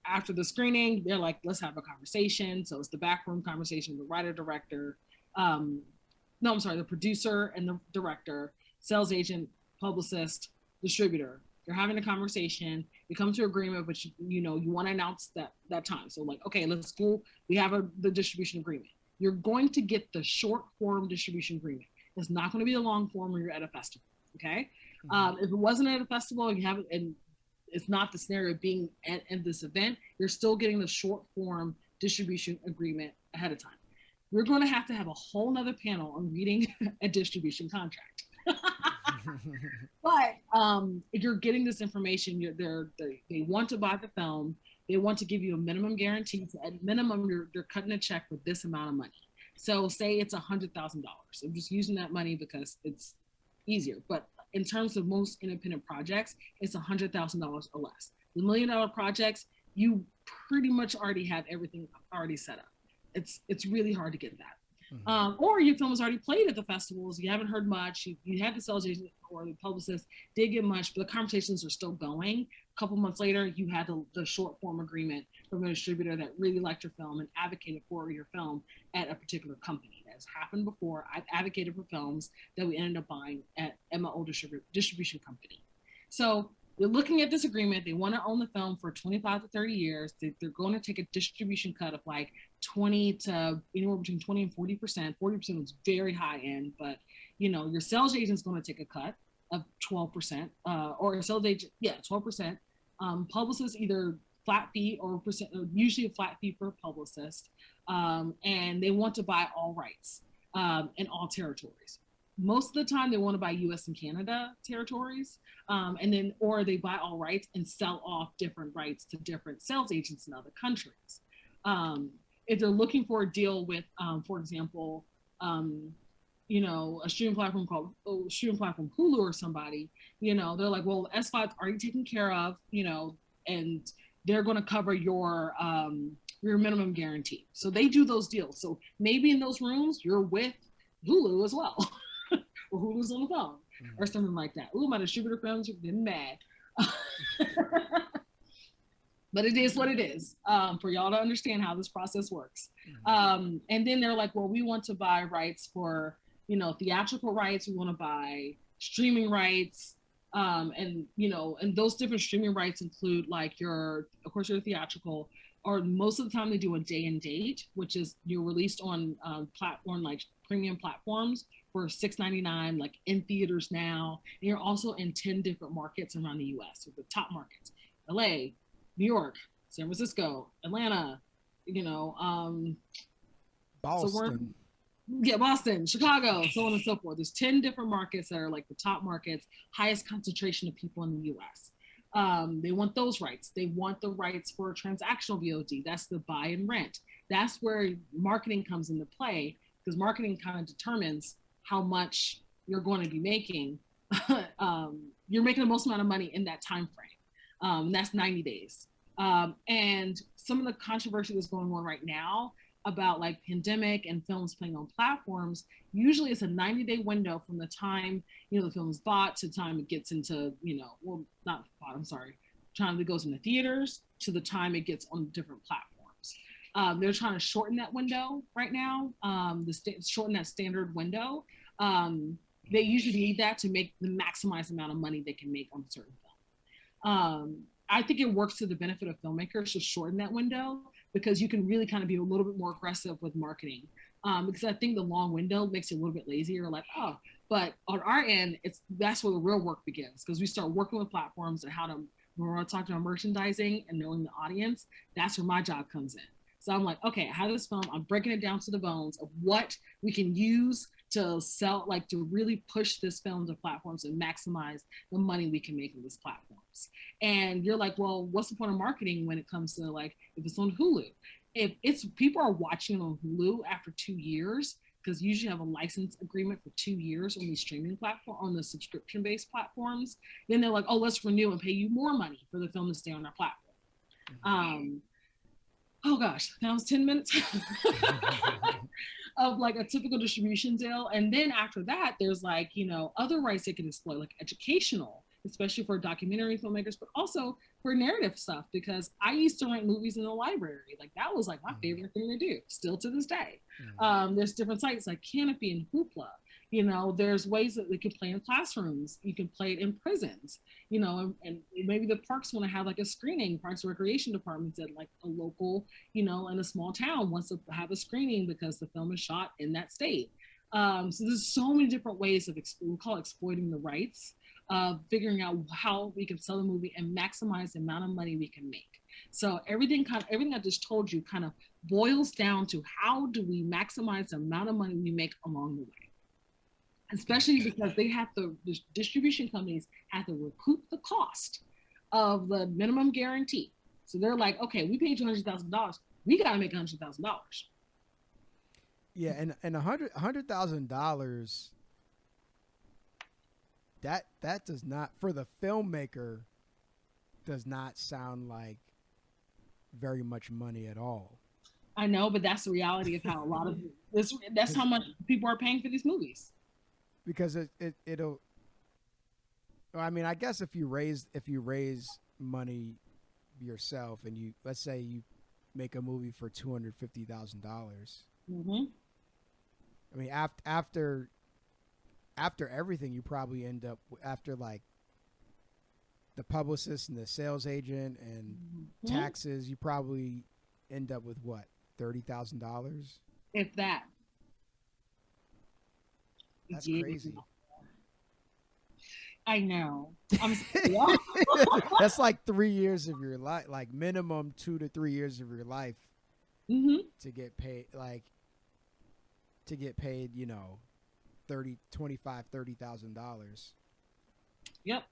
After the screening, they're like, let's have a conversation. So it's the backroom conversation, the writer, director, the producer and the director, sales agent, publicist, distributor. They're having a conversation. You come to agreement, but you want to announce that time. So like, okay, let's go. We have the distribution agreement. You're going to get the short form distribution agreement. It's not going to be a long form when you're at a festival. Okay. Mm-hmm. If it wasn't at a festival, you have it, and it's not the scenario of being at this event, you're still getting the short form distribution agreement ahead of time. We're going to have a whole nother panel on reading a distribution contract. But if you're getting this information, they want to buy the film. They want to give you a minimum guarantee. So at minimum, they're cutting a check with this amount of money. So say it's $100,000. I'm just using that money because it's easier. But in terms of most independent projects, it's $100,000 or less. The $1 million projects, you pretty much already have everything already set up. It's really hard to get that. Mm-hmm. Or your film was already played at the festivals. You haven't heard much. You had the sales agent or the publicist did get much, but the conversations are still going. A couple months later, you had the short form agreement from a distributor that really liked your film and advocated for your film at a particular company. That's happened before. I've advocated for films that we ended up buying at my old distribution company. So they're looking at this agreement. They want to own the film for 25 to 30 years. They're going to take a distribution cut of like 20 to anywhere between 20 and 40%. 40% was very high end, but your sales agent is going to take a cut of 12%, or a sales agent, 12%. Publicists either flat fee or percent, usually a flat fee for a publicist, and they want to buy all rights in all territories. Most of the time, they want to buy U.S. and Canada territories, or they buy all rights and sell off different rights to different sales agents in other countries. If they're looking for a deal with, for example, a streaming platform called Hulu or somebody, they're like, well, S5's already taken care of, and they're going to cover your minimum guarantee. So they do those deals. So maybe in those rooms, you're with Hulu as well. Or Hulu's on the phone, or something like that. Ooh, my distributor friends are getting mad. But it is what it is, for y'all to understand how this process works. And then they're like, well, we want to buy rights for, theatrical rights. We want to buy streaming rights. And those different streaming rights include like of course, your theatrical, or most of the time they do a day and date, which is you're released on platform like premium platforms for $6.99, like in theaters now. And you're also in 10 different markets around the US, so the top markets: LA, New York, San Francisco, Atlanta, you know, Boston. Boston, Chicago, so on and so forth. There's 10 different markets that are like the top markets, highest concentration of people in the US. They want those rights. They want the rights for transactional VOD. That's the buy and rent. That's where marketing comes into play, because marketing kind of determines how much you're going to be making. You're making the most amount of money in that time frame. That's 90 days. And some of the controversy that's going on right now about like pandemic and films playing on platforms, usually it's a 90-day window from the time, you know, the film is bought to the time it gets into, you know, well, not bought, I'm sorry, time it goes into theaters to the time it gets on different platforms. They're trying to shorten that window right now, shorten that standard window. They usually need that to make the maximized amount of money they can make on a certain film. I think it works to the benefit of filmmakers to shorten that window, because you can really kind of be a little bit more aggressive with marketing. Because I think the long window makes you a little bit lazier, like, oh, but on our end, that's where the real work begins, because we start working with platforms and when we're talking about merchandising and knowing the audience, that's where my job comes in. So I'm like, okay, I have this film, I'm breaking it down to the bones of what we can use to sell, like to really push this film to platforms and maximize the money we can make on these platforms. And you're like, well, what's the point of marketing when it comes to like, if it's on Hulu? If it's people are watching it on Hulu after 2 years, because you usually have a license agreement for 2 years on these streaming platform, on the subscription-based platforms, then they're like, oh, let's renew and pay you more money for the film to stay on our platform. Oh gosh, that was 10 minutes of like a typical distribution deal. And then after that, there's like, you know, other rights they can exploit, like educational, especially for documentary filmmakers, but also for narrative stuff, because I used to rent movies in the library. Like that was like my favorite thing to do, still to this day. There's different sites like Canopy and Hoopla. You know, there's ways that they can play in classrooms. You can play it in prisons, you know, and maybe the parks want to have like a screening, Parks and Recreation departments at like a local, you know, in a small town wants to have a screening because the film is shot in that state. So there's so many different ways of, we call it exploiting the rights, figuring out how we can sell the movie and maximize the amount of money we can make. So everything I just told you kind of boils down to how do we maximize the amount of money we make along the way. Especially because the distribution companies have to recoup the cost of the minimum guarantee. So they're like, okay, we paid $200,000. We got to make $100,000. Yeah, and $100,000. That does not, for the filmmaker, does not sound like very much money at all. I know, but that's the reality of how a lot of this. That's how much people are paying for these movies. Because it'll. I mean, I guess if you raise money yourself, and let's say you make a movie for $250,000. I mean, after everything, you probably end up, after like the publicist and the sales agent and taxes, you probably end up with what, $30,000? If that. That's crazy. I know. That's like 3 years of your life, like minimum 2 to 3 years of your life to get paid, you know, $30,000. Yep.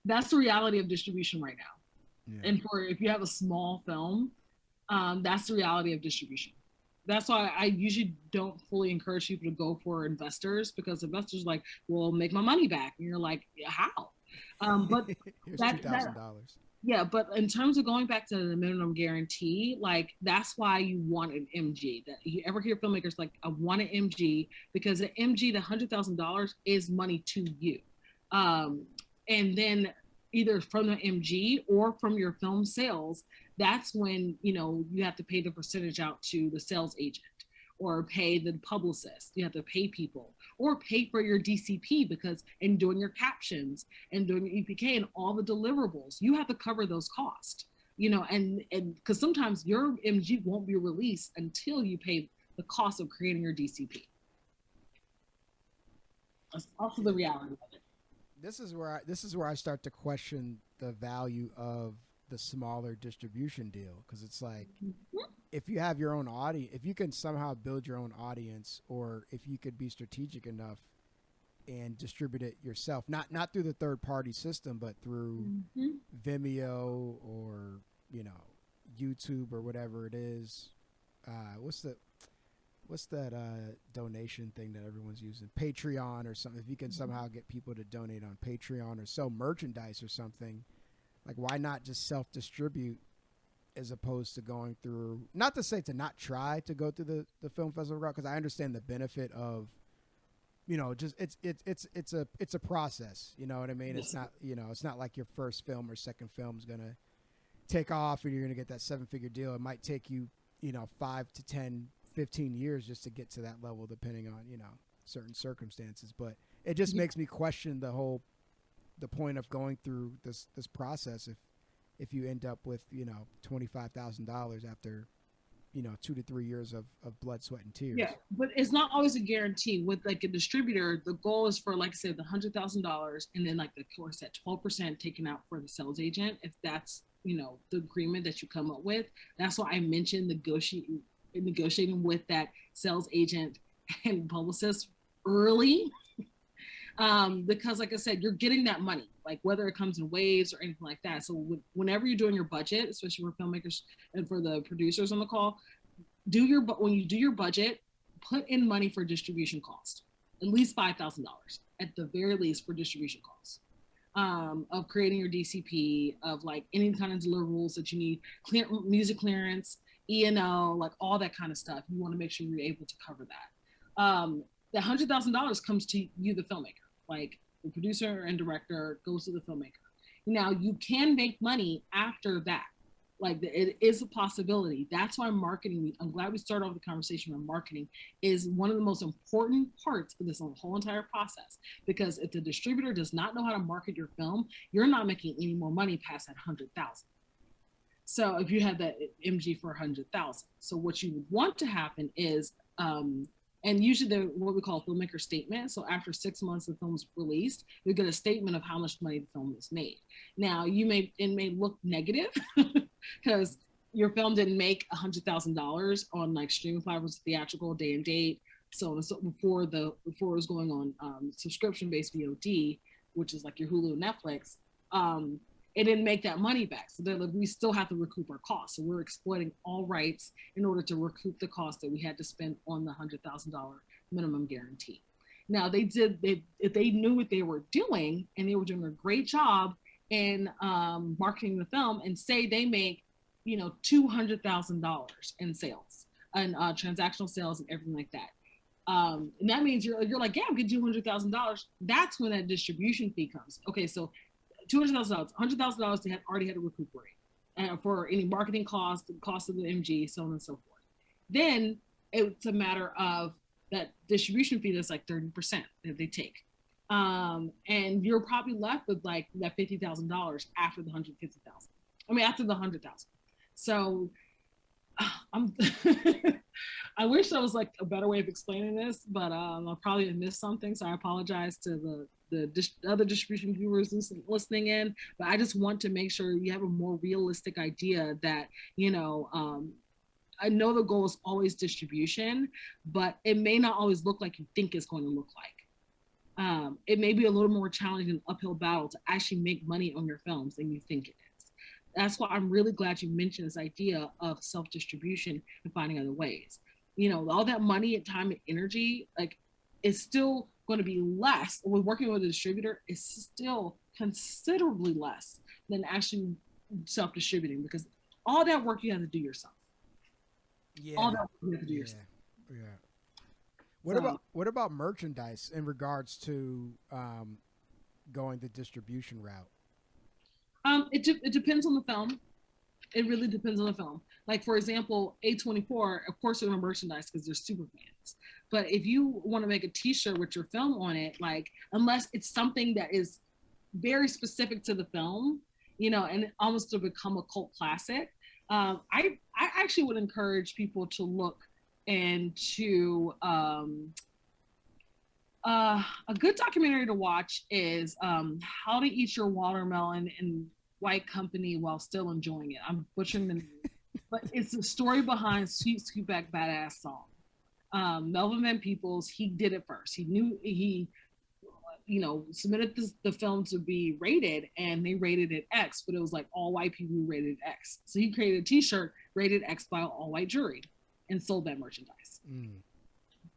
That's the reality of distribution right now. Yeah. And if you have a small film, that's the reality of distribution. That's why I usually don't fully encourage people to go for investors, because investors are like, well, make my money back. And you're like, yeah, how? But here's $2,000. Yeah, but in terms of going back to the minimum guarantee, like that's why you want an MG. That you ever hear filmmakers like, I want an MG, because the MG, the $100,000 is money to you. And then either from the MG or from your film sales, that's when, you know, you have to pay the percentage out to the sales agent, or pay the publicist. You have to pay people, or pay for your DCP, because in doing your captions and doing your EPK and all the deliverables, you have to cover those costs, you know, and because sometimes your MG won't be released until you pay the cost of creating your DCP. That's also the reality of it. This is where I start to question the value of the smaller distribution deal, because it's like, Mhm. if you have your own audience, if you can somehow build your own audience, or if you could be strategic enough and distribute it yourself, not through the third party system, but through Mhm. Vimeo, or YouTube, or whatever it is. What's that donation thing that everyone's using? Patreon or something. If you can somehow get people to donate on Patreon or sell merchandise or something, like, why not just self distribute, as opposed to going through, not to say to not try to go through the film festival route, because I understand the benefit of, just it's a process. You know what I mean? Yes. It's not like your first film or second film is gonna take off and you're gonna get that 7-figure deal. It might take you 5 to 10, 15 years just to get to that level, depending on certain circumstances. But it just makes me question the point of going through this process if you end up with $25,000 after 2 to 3 years of blood, sweat, and tears. Yeah, but it's not always a guarantee. With like a distributor, the goal is for, like I said, the $100,000, and then, like, the course at 12% taken out for the sales agent, if that's the agreement that you come up with. That's why I mentioned negotiating with that sales agent and publicist early. Because, like I said, you're getting that money, like, whether it comes in waves or anything like that. So whenever you're doing your budget, especially for filmmakers and for the producers on the call, when you do your budget, put in money for distribution cost, at least $5,000 at the very least for distribution costs, of creating your DCP, of like any kind of deliverables that you need, music clearance, E&O, like all that kind of stuff. You want to make sure you're able to cover that. The $100,000 comes to you, the filmmaker. Like, the producer and director goes to the filmmaker. Now, you can make money after that. Like, it is a possibility. That's why marketing, I'm glad we started off the conversation on marketing, is one of the most important parts of this whole entire process. Because if the distributor does not know how to market your film, you're not making any more money past that 100,000. So if you have that MG for 100,000, so what you would want to happen is, and usually they're what we call a filmmaker statement. So after 6 months the film's released, you get a statement of how much money the film was made. Now, it may look negative because your film didn't make $100,000 on, like, streaming platforms, theatrical, day and date. So before it was going on subscription-based VOD, which is like your Hulu and Netflix, it didn't make that money back. So like, we still have to recoup our costs. So we're exploiting all rights in order to recoup the cost that we had to spend on the $100,000 minimum guarantee. Now, if they knew what they were doing and they were doing a great job in marketing the film, and say they make, $200,000 in sales and transactional sales and everything like that. And that means you're like, yeah, I'm getting $200,000. That's when that distribution fee comes. Okay, so $200,000, $100,000 they had already had to recuperate for any marketing cost, the cost of the MG, so on and so forth. Then it's a matter of that distribution fee that's like 30% that they take. And you're probably left with like that $50,000 after the $150,000. After the $100,000. So I wish there was like a better way of explaining this, but I'll probably missed something. So I apologize to the other distribution viewers listening in, but I just want to make sure you have a more realistic idea that, I know the goal is always distribution, but it may not always look like you think it's going to look like. It may be a little more challenging, uphill battle to actually make money on your films than you think it is. That's why I'm really glad you mentioned this idea of self-distribution and finding other ways. All that money and time and energy, like, is still going to be less with working with a distributor. Is still considerably less than actually self-distributing, because all that work you have to do yourself. Yeah. All that work you have to do yourself. Yeah. What about merchandise in regards to going the distribution route? It depends on the film. It really depends on the film. Like, for example, A24, of course they're going to merchandise because they're super fans. But if you want to make a t-shirt with your film on it, like, unless it's something that is very specific to the film, and almost to become a cult classic, I actually would encourage people to look into a good documentary to watch is How to Eat Your Watermelon in white company while still enjoying it. I'm butchering the name, but it's the story behind Sweet Sweetback Badass Song. Melvin Van Peebles, he did it first. He knew he, submitted the film to be rated, and they rated it X, but it was like all white people who rated X. So he created a T-shirt rated X by an all white jury, and sold that merchandise.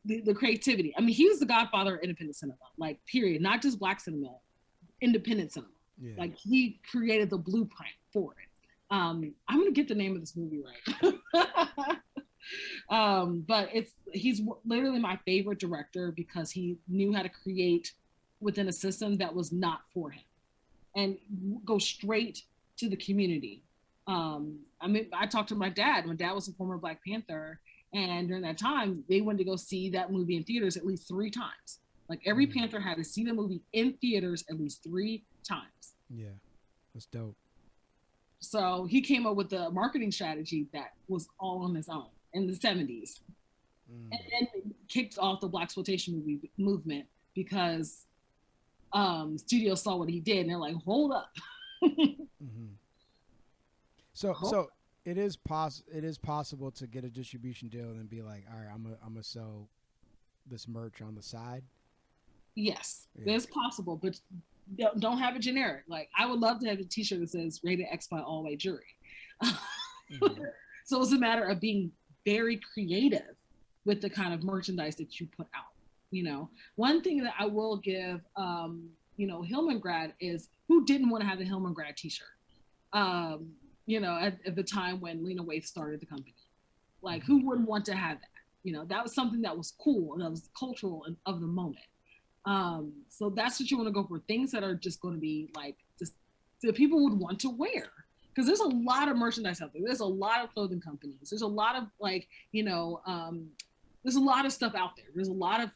The creativity. I mean, he was the godfather of independent cinema, like period. Not just black cinema, independent cinema. Yeah. Like he created the blueprint for it. I'm gonna get the name of this movie right. But he's literally my favorite director because he knew how to create within a system that was not for him and go straight to the community. I talked to my dad. My dad was a former Black Panther, and during that time, they went to go see that movie in theaters at least 3 times. Like every Panther had to see the movie in theaters at least 3 times. Yeah, that's dope. So he came up with a marketing strategy that was all on his own in the 70s. And then kicked off the Blaxploitation movie movement because studios saw what he did and they're like, hold up. So it is possible to get a distribution deal and be like, all right, I'm gonna sell this merch on the side. Yes, it's possible, but don't have it generic. Like I would love to have a T-shirt that says rated X by all white jury. So it's a matter of being very creative with the kind of merchandise that you put out. One thing that I will give, Hillmangrad is who didn't want to have the Hillmangrad T-shirt. At the time when Lena Waithe started the company, like who wouldn't want to have that? That was something that was cool and that was cultural and of the moment. So that's what you want to go for, things that are just going to be like just that people would want to wear. Because there's a lot of merchandise out there. There's a lot of clothing companies. There's a lot of there's a lot of stuff out there. There's a lot of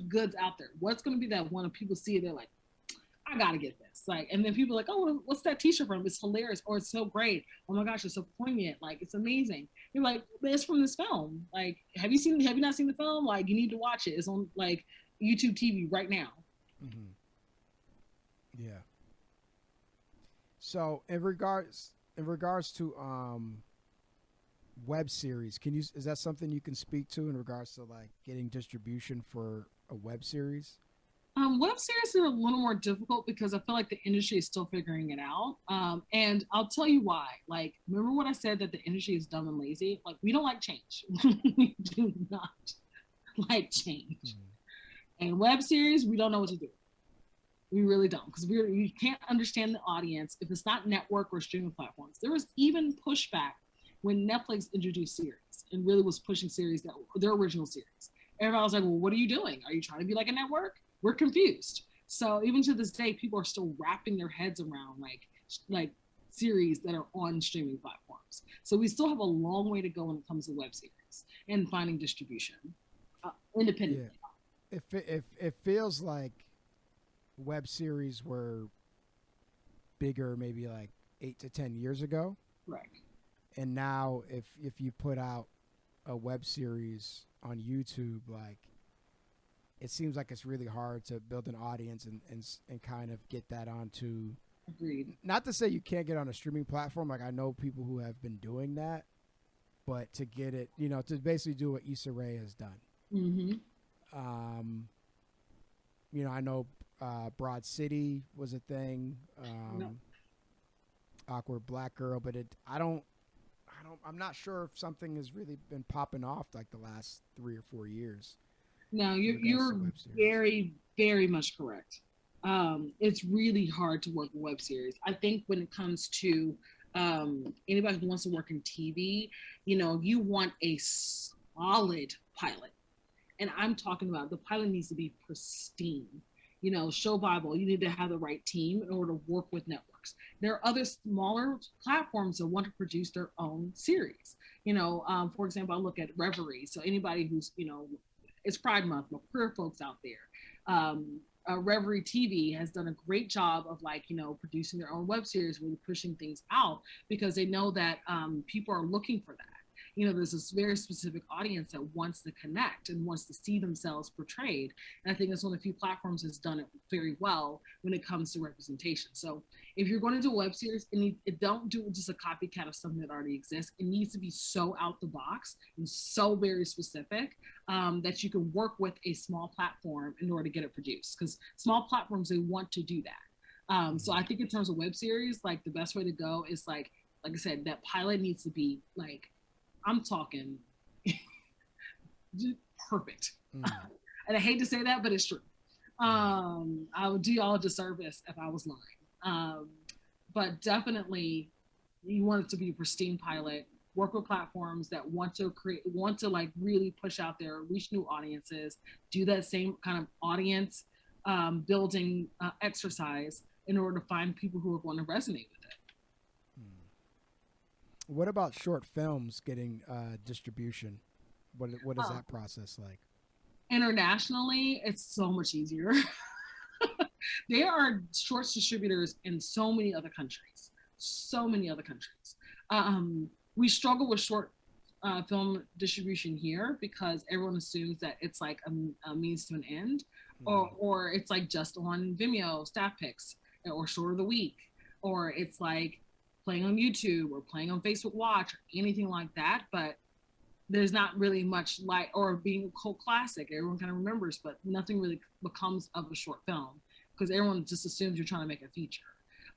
goods out there. What's going to be that one if people see it, they're like, I got to get this. Like, and then people are like, oh, what's that T-shirt from? It's hilarious. Or it's so great. Oh my gosh, it's so poignant. Like, it's amazing. You're like, but it's from this film. Like, have you not seen the film? Like, you need to watch it. It's on like YouTube TV right now. Yeah. So in regards to web series, is that something you can speak to in regards to like getting distribution for a web series? Web series are a little more difficult because I feel like the industry is still figuring it out. And I'll tell you why. Like, remember what I said that the industry is dumb and lazy? Like, we don't like change. We do not like change. And web series, we don't know what to do. We really don't, because you can't understand the audience if it's not network or streaming platforms. There was even pushback when Netflix introduced series and really was pushing series that their original series. Everybody was like, well, what are you doing? Are you trying to be like a network? We're confused. So even to this day, people are still wrapping their heads around like series that are on streaming platforms. So we still have a long way to go when it comes to web series and finding distribution independently. Yeah. It feels like web series were bigger maybe like 8 to 10 years ago. Right. And now if you put out a web series on YouTube, like it seems like it's really hard to build an audience and kind of get that onto. Agreed. Not to say you can't get on a streaming platform. Like I know people who have been doing that, but to get it, to basically do what Issa Rae has done. I know Broad City was a thing. Awkward Black Girl, but I'm not sure if something has really been popping off like the last 3 or 4 years. No, you're very, very much correct. It's really hard to work a web series. I think when it comes to anybody who wants to work in TV, you want a solid pilot. And I'm talking about the pilot needs to be pristine. Show Bible, you need to have the right team in order to work with networks. There are other smaller platforms that want to produce their own series. For example, I look at Reverie. So anybody who's, it's Pride Month, my queer folks out there. Reverie TV has done a great job of producing their own web series, really pushing things out because they know that people are looking for that. there's this very specific audience that wants to connect and wants to see themselves portrayed. And I think that's one of the few platforms that's done it very well when it comes to representation. So if you're going to do a web series, it don't do just a copycat of something that already exists. It needs to be so out the box and so very specific that you can work with a small platform in order to get it produced. Because small platforms, they want to do that. So I think in terms of web series, like the best way to go is like I said, that pilot needs to be like, I'm talking perfect. And I hate to say that, but it's true. I would do y'all a disservice if I was lying. But definitely you want it to be a pristine pilot, work with platforms that want to like really push out there, reach new audiences, do that same kind of audience building exercise in order to find people who are going to resonate with it. What about short films getting distribution? What is that process like? Internationally, it's so much easier. There are shorts distributors in so many other countries. We struggle with short film distribution here because everyone assumes that it's like a means to an end, or it's like just on Vimeo, staff picks, or short of the week, or it's like playing on YouTube or playing on Facebook Watch or anything like that. But there's not really much like, or being a cult classic, everyone kind of remembers, but nothing really becomes of a short film because everyone just assumes you're trying to make a feature.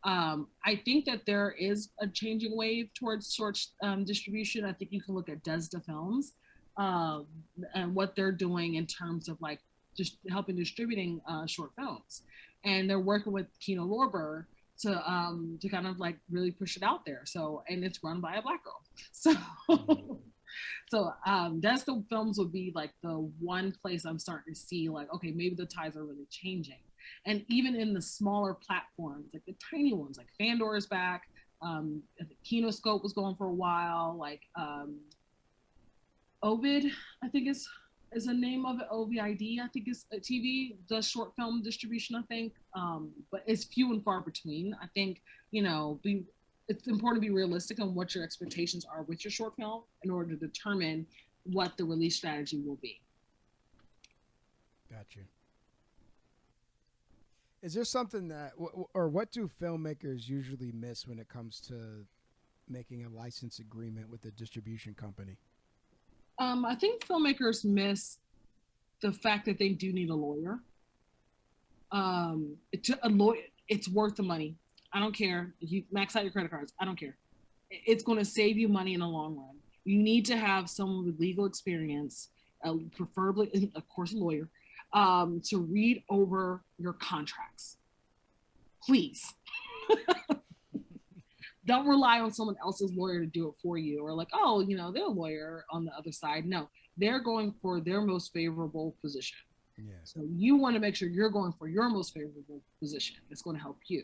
I think that there is a changing wave towards short distribution. I think you can look at Desda Films and what they're doing in terms of like just helping distributing short films. And they're working with Kino Lorber to kind of like really push it out there. So, and it's run by a Black girl. So Desda Films would be like the one place I'm starting to see like, okay, maybe the tides are really changing. And even in the smaller platforms, like the tiny ones, like Fandor is back. Kinoscope was going for a while. Like Ovid, I think is the name of it. OVID, I think is a TV, does short film distribution, I think. But it's few and far between. I think, it's important to be realistic on what your expectations are with your short film in order to determine what the release strategy will be. Gotcha. Is there something that, or what do filmmakers usually miss when it comes to making a license agreement with a distribution company? I think filmmakers miss the fact that they do need a lawyer. It's worth the money. I don't care. You max out your credit cards. I don't care. It's going to save you money in the long run. You need to have someone with legal experience, preferably, of course, a lawyer, to read over your contracts. Please. Don't rely on someone else's lawyer to do it for you, or like, oh, they're a lawyer on the other side. No, they're going for their most favorable position. Yeah. So you want to make sure you're going for your most favorable position. It's going to help you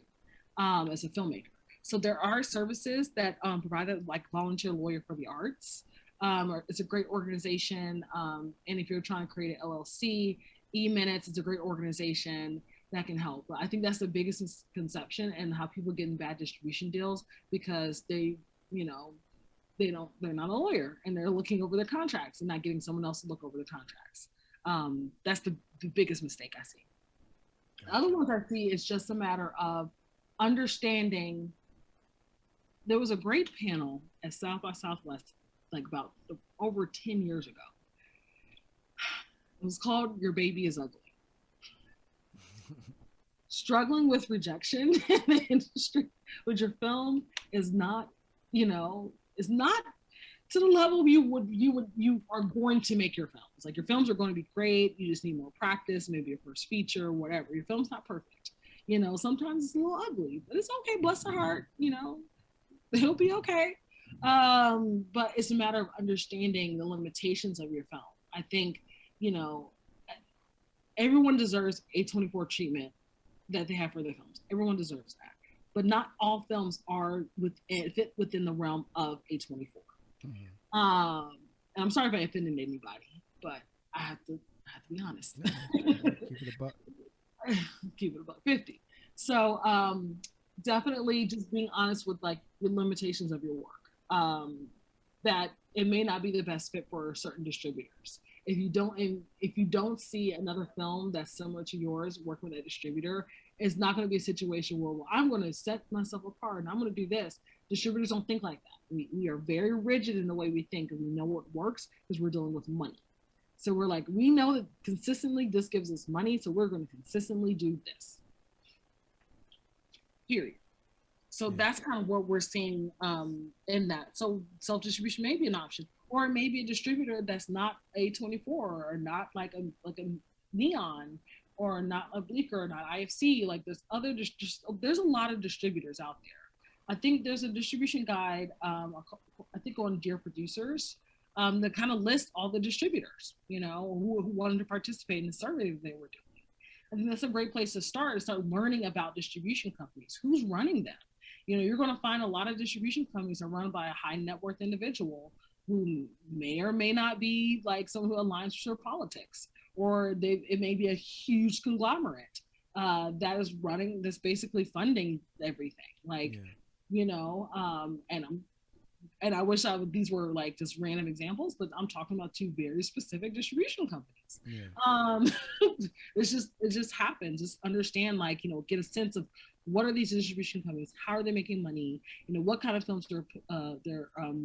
as a filmmaker. So there are services that provide that, like Volunteer Lawyer for the Arts. It's a great organization. And if you're trying to create an LLC, E-Minutes is a great organization that can help. But I think that's the biggest misconception and how people get in bad distribution deals because they're not a lawyer and they're looking over their contracts and not getting someone else to look over the contracts. That's the biggest mistake I see. Gotcha. The other ones I see is just a matter of understanding. There was a great panel at South by Southwest, like about over 10 years ago. It was called Your Baby is Ugly. Struggling with rejection in the industry with your film is not, is not to the level you are going to make your films. Like your films are going to be great. You just need more practice, maybe your first feature, whatever. Your film's not perfect. Sometimes it's a little ugly, but it's okay. Bless her heart. It'll be okay. But it's a matter of understanding the limitations of your film. I think, everyone deserves A24 treatment that they have for their films. Everyone deserves that. But not all films are fit within the realm of A24. Mm-hmm. And I'm sorry if I offended anybody, but I have to be honest. Keep it a buck. Keep it about 50. So definitely just being honest with like the limitations of your work. that it may not be the best fit for certain distributors. If you don't see another film that's similar to yours working with a distributor, it's not going to be a situation where, well, I'm going to set myself apart and I'm going to do this. Distributors don't think like that. We are very rigid in the way we think, and we know what works because we're dealing with money. So we're like, we know that consistently this gives us money, so we're going to consistently do this. Period. So that's kind of what we're seeing in that. So self-distribution may be an option, or it may be a distributor that's not A24 or not like a Neon or not a Bleecker or not IFC. Like there's a lot of distributors out there. I think there's a distribution guide, I think on Dear Producers, that kind of lists all the distributors, you know, who wanted to participate in the survey that they were doing. I think that's a great place to start learning about distribution companies. Who's running them? You know, you're going to find a lot of distribution companies are run by a high net worth individual who may or may not be like someone who aligns with your politics, or it may be a huge conglomerate that's basically funding everything. Like, you know, and I wish these were like just random examples, but I'm talking about two very specific distribution companies. It just happens. Just understand, like, you know, get a sense of what are these distribution companies, how are they making money, you know, what kind of films they're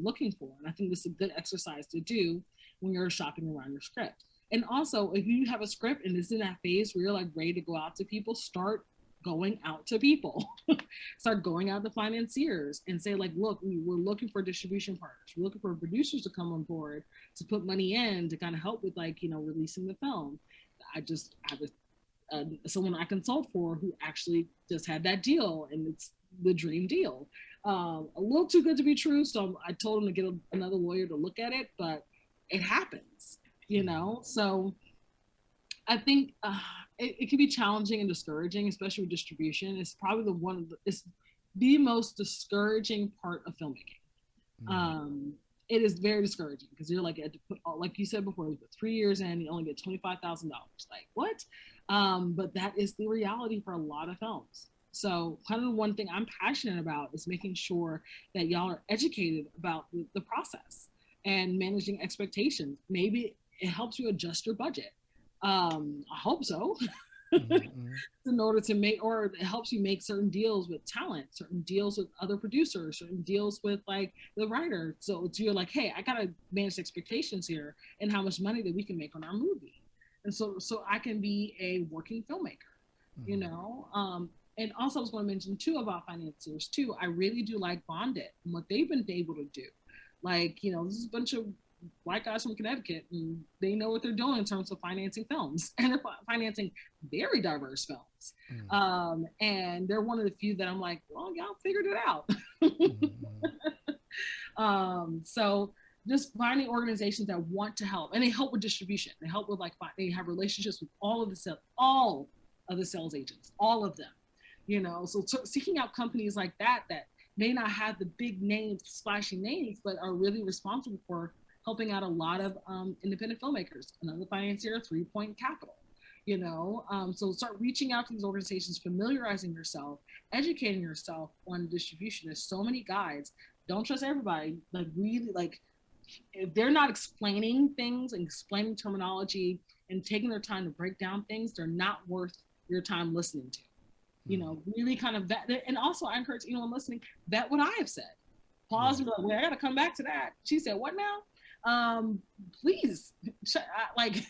looking for. And I think this is a good exercise to do when you're shopping around your script. And also, if you have a script and it's in that phase where you're like ready to go out to people, start going out to people. Start going out to financiers and say, like, look, we're looking for distribution partners. We're looking for producers to come on board to put money in to kind of help with, like, you know, releasing the film. I have someone I consult for who actually just had that deal, and it's the dream deal. A little too good to be true, so I told him to get another lawyer to look at it, but it happens, you know? So I think it can be challenging and discouraging, especially with distribution. It's probably it's the most discouraging part of filmmaking. It is very discouraging because you're like, like you said before, you put 3 years in, you only get $25,000. Like, what? But that is the reality for a lot of films. So kind of the one thing I'm passionate about is making sure that y'all are educated about the process and managing expectations. Maybe it helps you adjust your budget. I hope so. In order to make, or it helps you make certain deals with talent, certain deals with other producers, certain deals with like the writer. So you're like, hey, I gotta manage expectations here and how much money that we can make on our movie. And so I can be a working filmmaker, you know? And also I was going to mention too about financiers too. I really do like Bonded and what they've been able to do. Like, you know, this is a bunch of white guys from Connecticut, and they know what they're doing in terms of financing films, and they're financing very diverse films. And they're one of the few that I'm like, well, y'all figured it out. So just finding organizations that want to help, and they help with distribution. They help with, like, they have relationships with all of the sales agents, all of them, you know. So seeking out companies like that may not have the big names, splashy names, but are really responsible for helping out a lot of independent filmmakers. Another financier, 3 Point Capital, you know. So start reaching out to these organizations, familiarizing yourself, educating yourself on distribution. There's so many guides. Don't trust everybody. Like, really, like, if they're not explaining things and explaining terminology and taking their time to break down things, they're not worth your time listening to. You know, really kind of vet. And also I encourage anyone listening, vet what I have said. Pause and go, well, I got to come back to that. She said, what now? Please, like,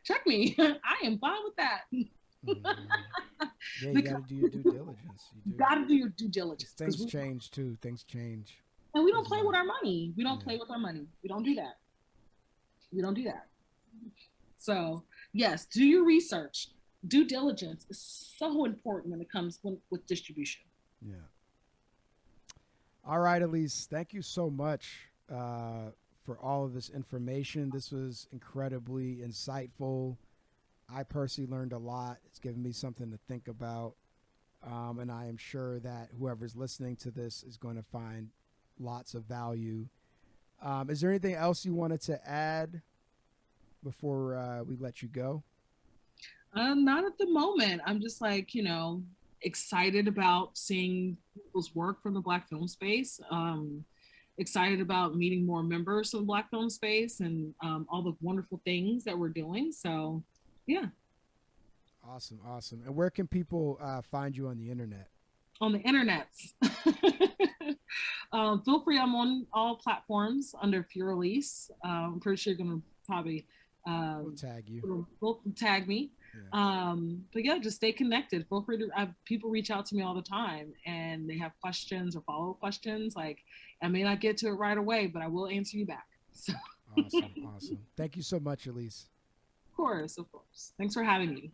check me. I am fine with that. Yeah, you gotta do your due diligence. You gotta do your due diligence. Things change too. Things change. And we don't play with our money. We don't play with our money. We don't do that. We don't do that. So yes, do your research. Due diligence is so important when it comes with distribution. Yeah. All right, Alece, thank you so much for all of this information. This was incredibly insightful. I personally learned a lot. It's given me something to think about. And I am sure that whoever's listening to this is going to find lots of value. Is there anything else you wanted to add before we let you go? Not at the moment. I'm just, like, you know, excited about seeing people's work from the Black film space. excited about meeting more members of the Black film space and all the wonderful things that we're doing. So, yeah. Awesome. And where can people find you on the internet? On the internets. Feel free. I'm on all platforms under Fear Alece. I'm pretty sure you're going to probably we'll tag you. We'll tag me. Yeah. But yeah, just stay connected. Feel free to. People reach out to me all the time, and they have questions or follow-up questions. Like, I may not get to it right away, but I will answer you back. So. Awesome. Thank you so much, Alece. Of course. Thanks for having me.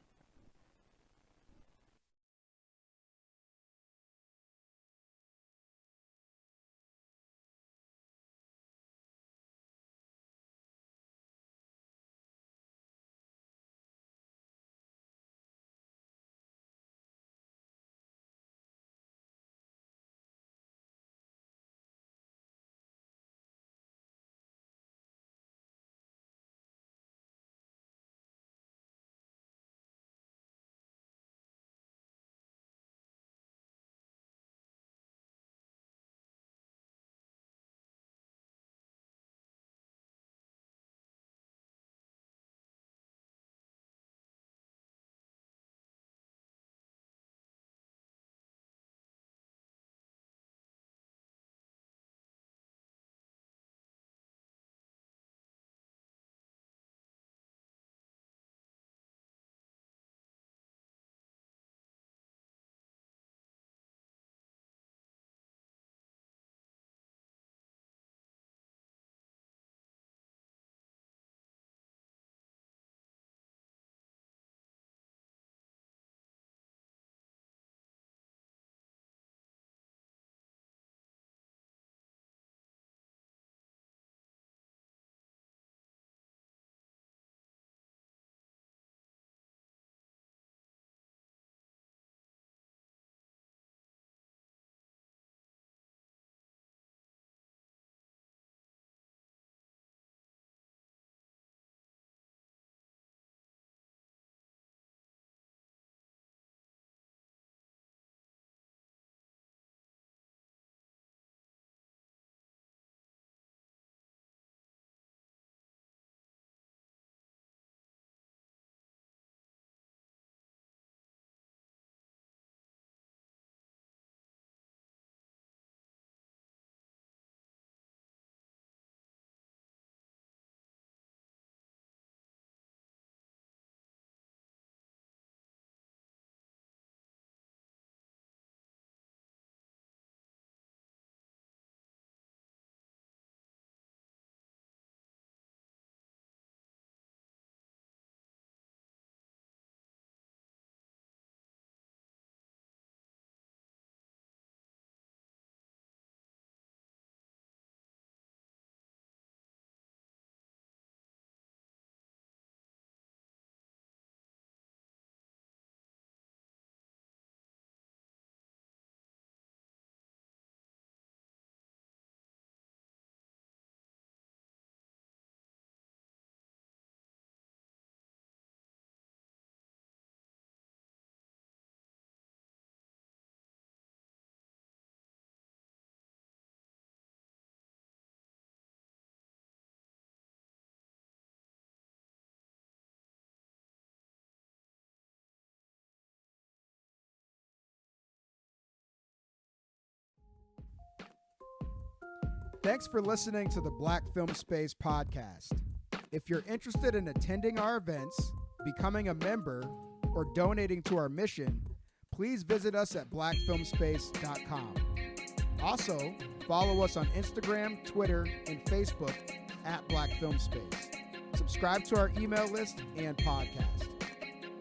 Thanks for listening to the Black Film Space podcast. If you're interested in attending our events, becoming a member, or donating to our mission, please visit us at blackfilmspace.com. Also, follow us on Instagram, Twitter, and Facebook at Black Film Space. Subscribe to our email list and podcast.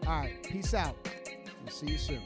All right, peace out, and see you soon.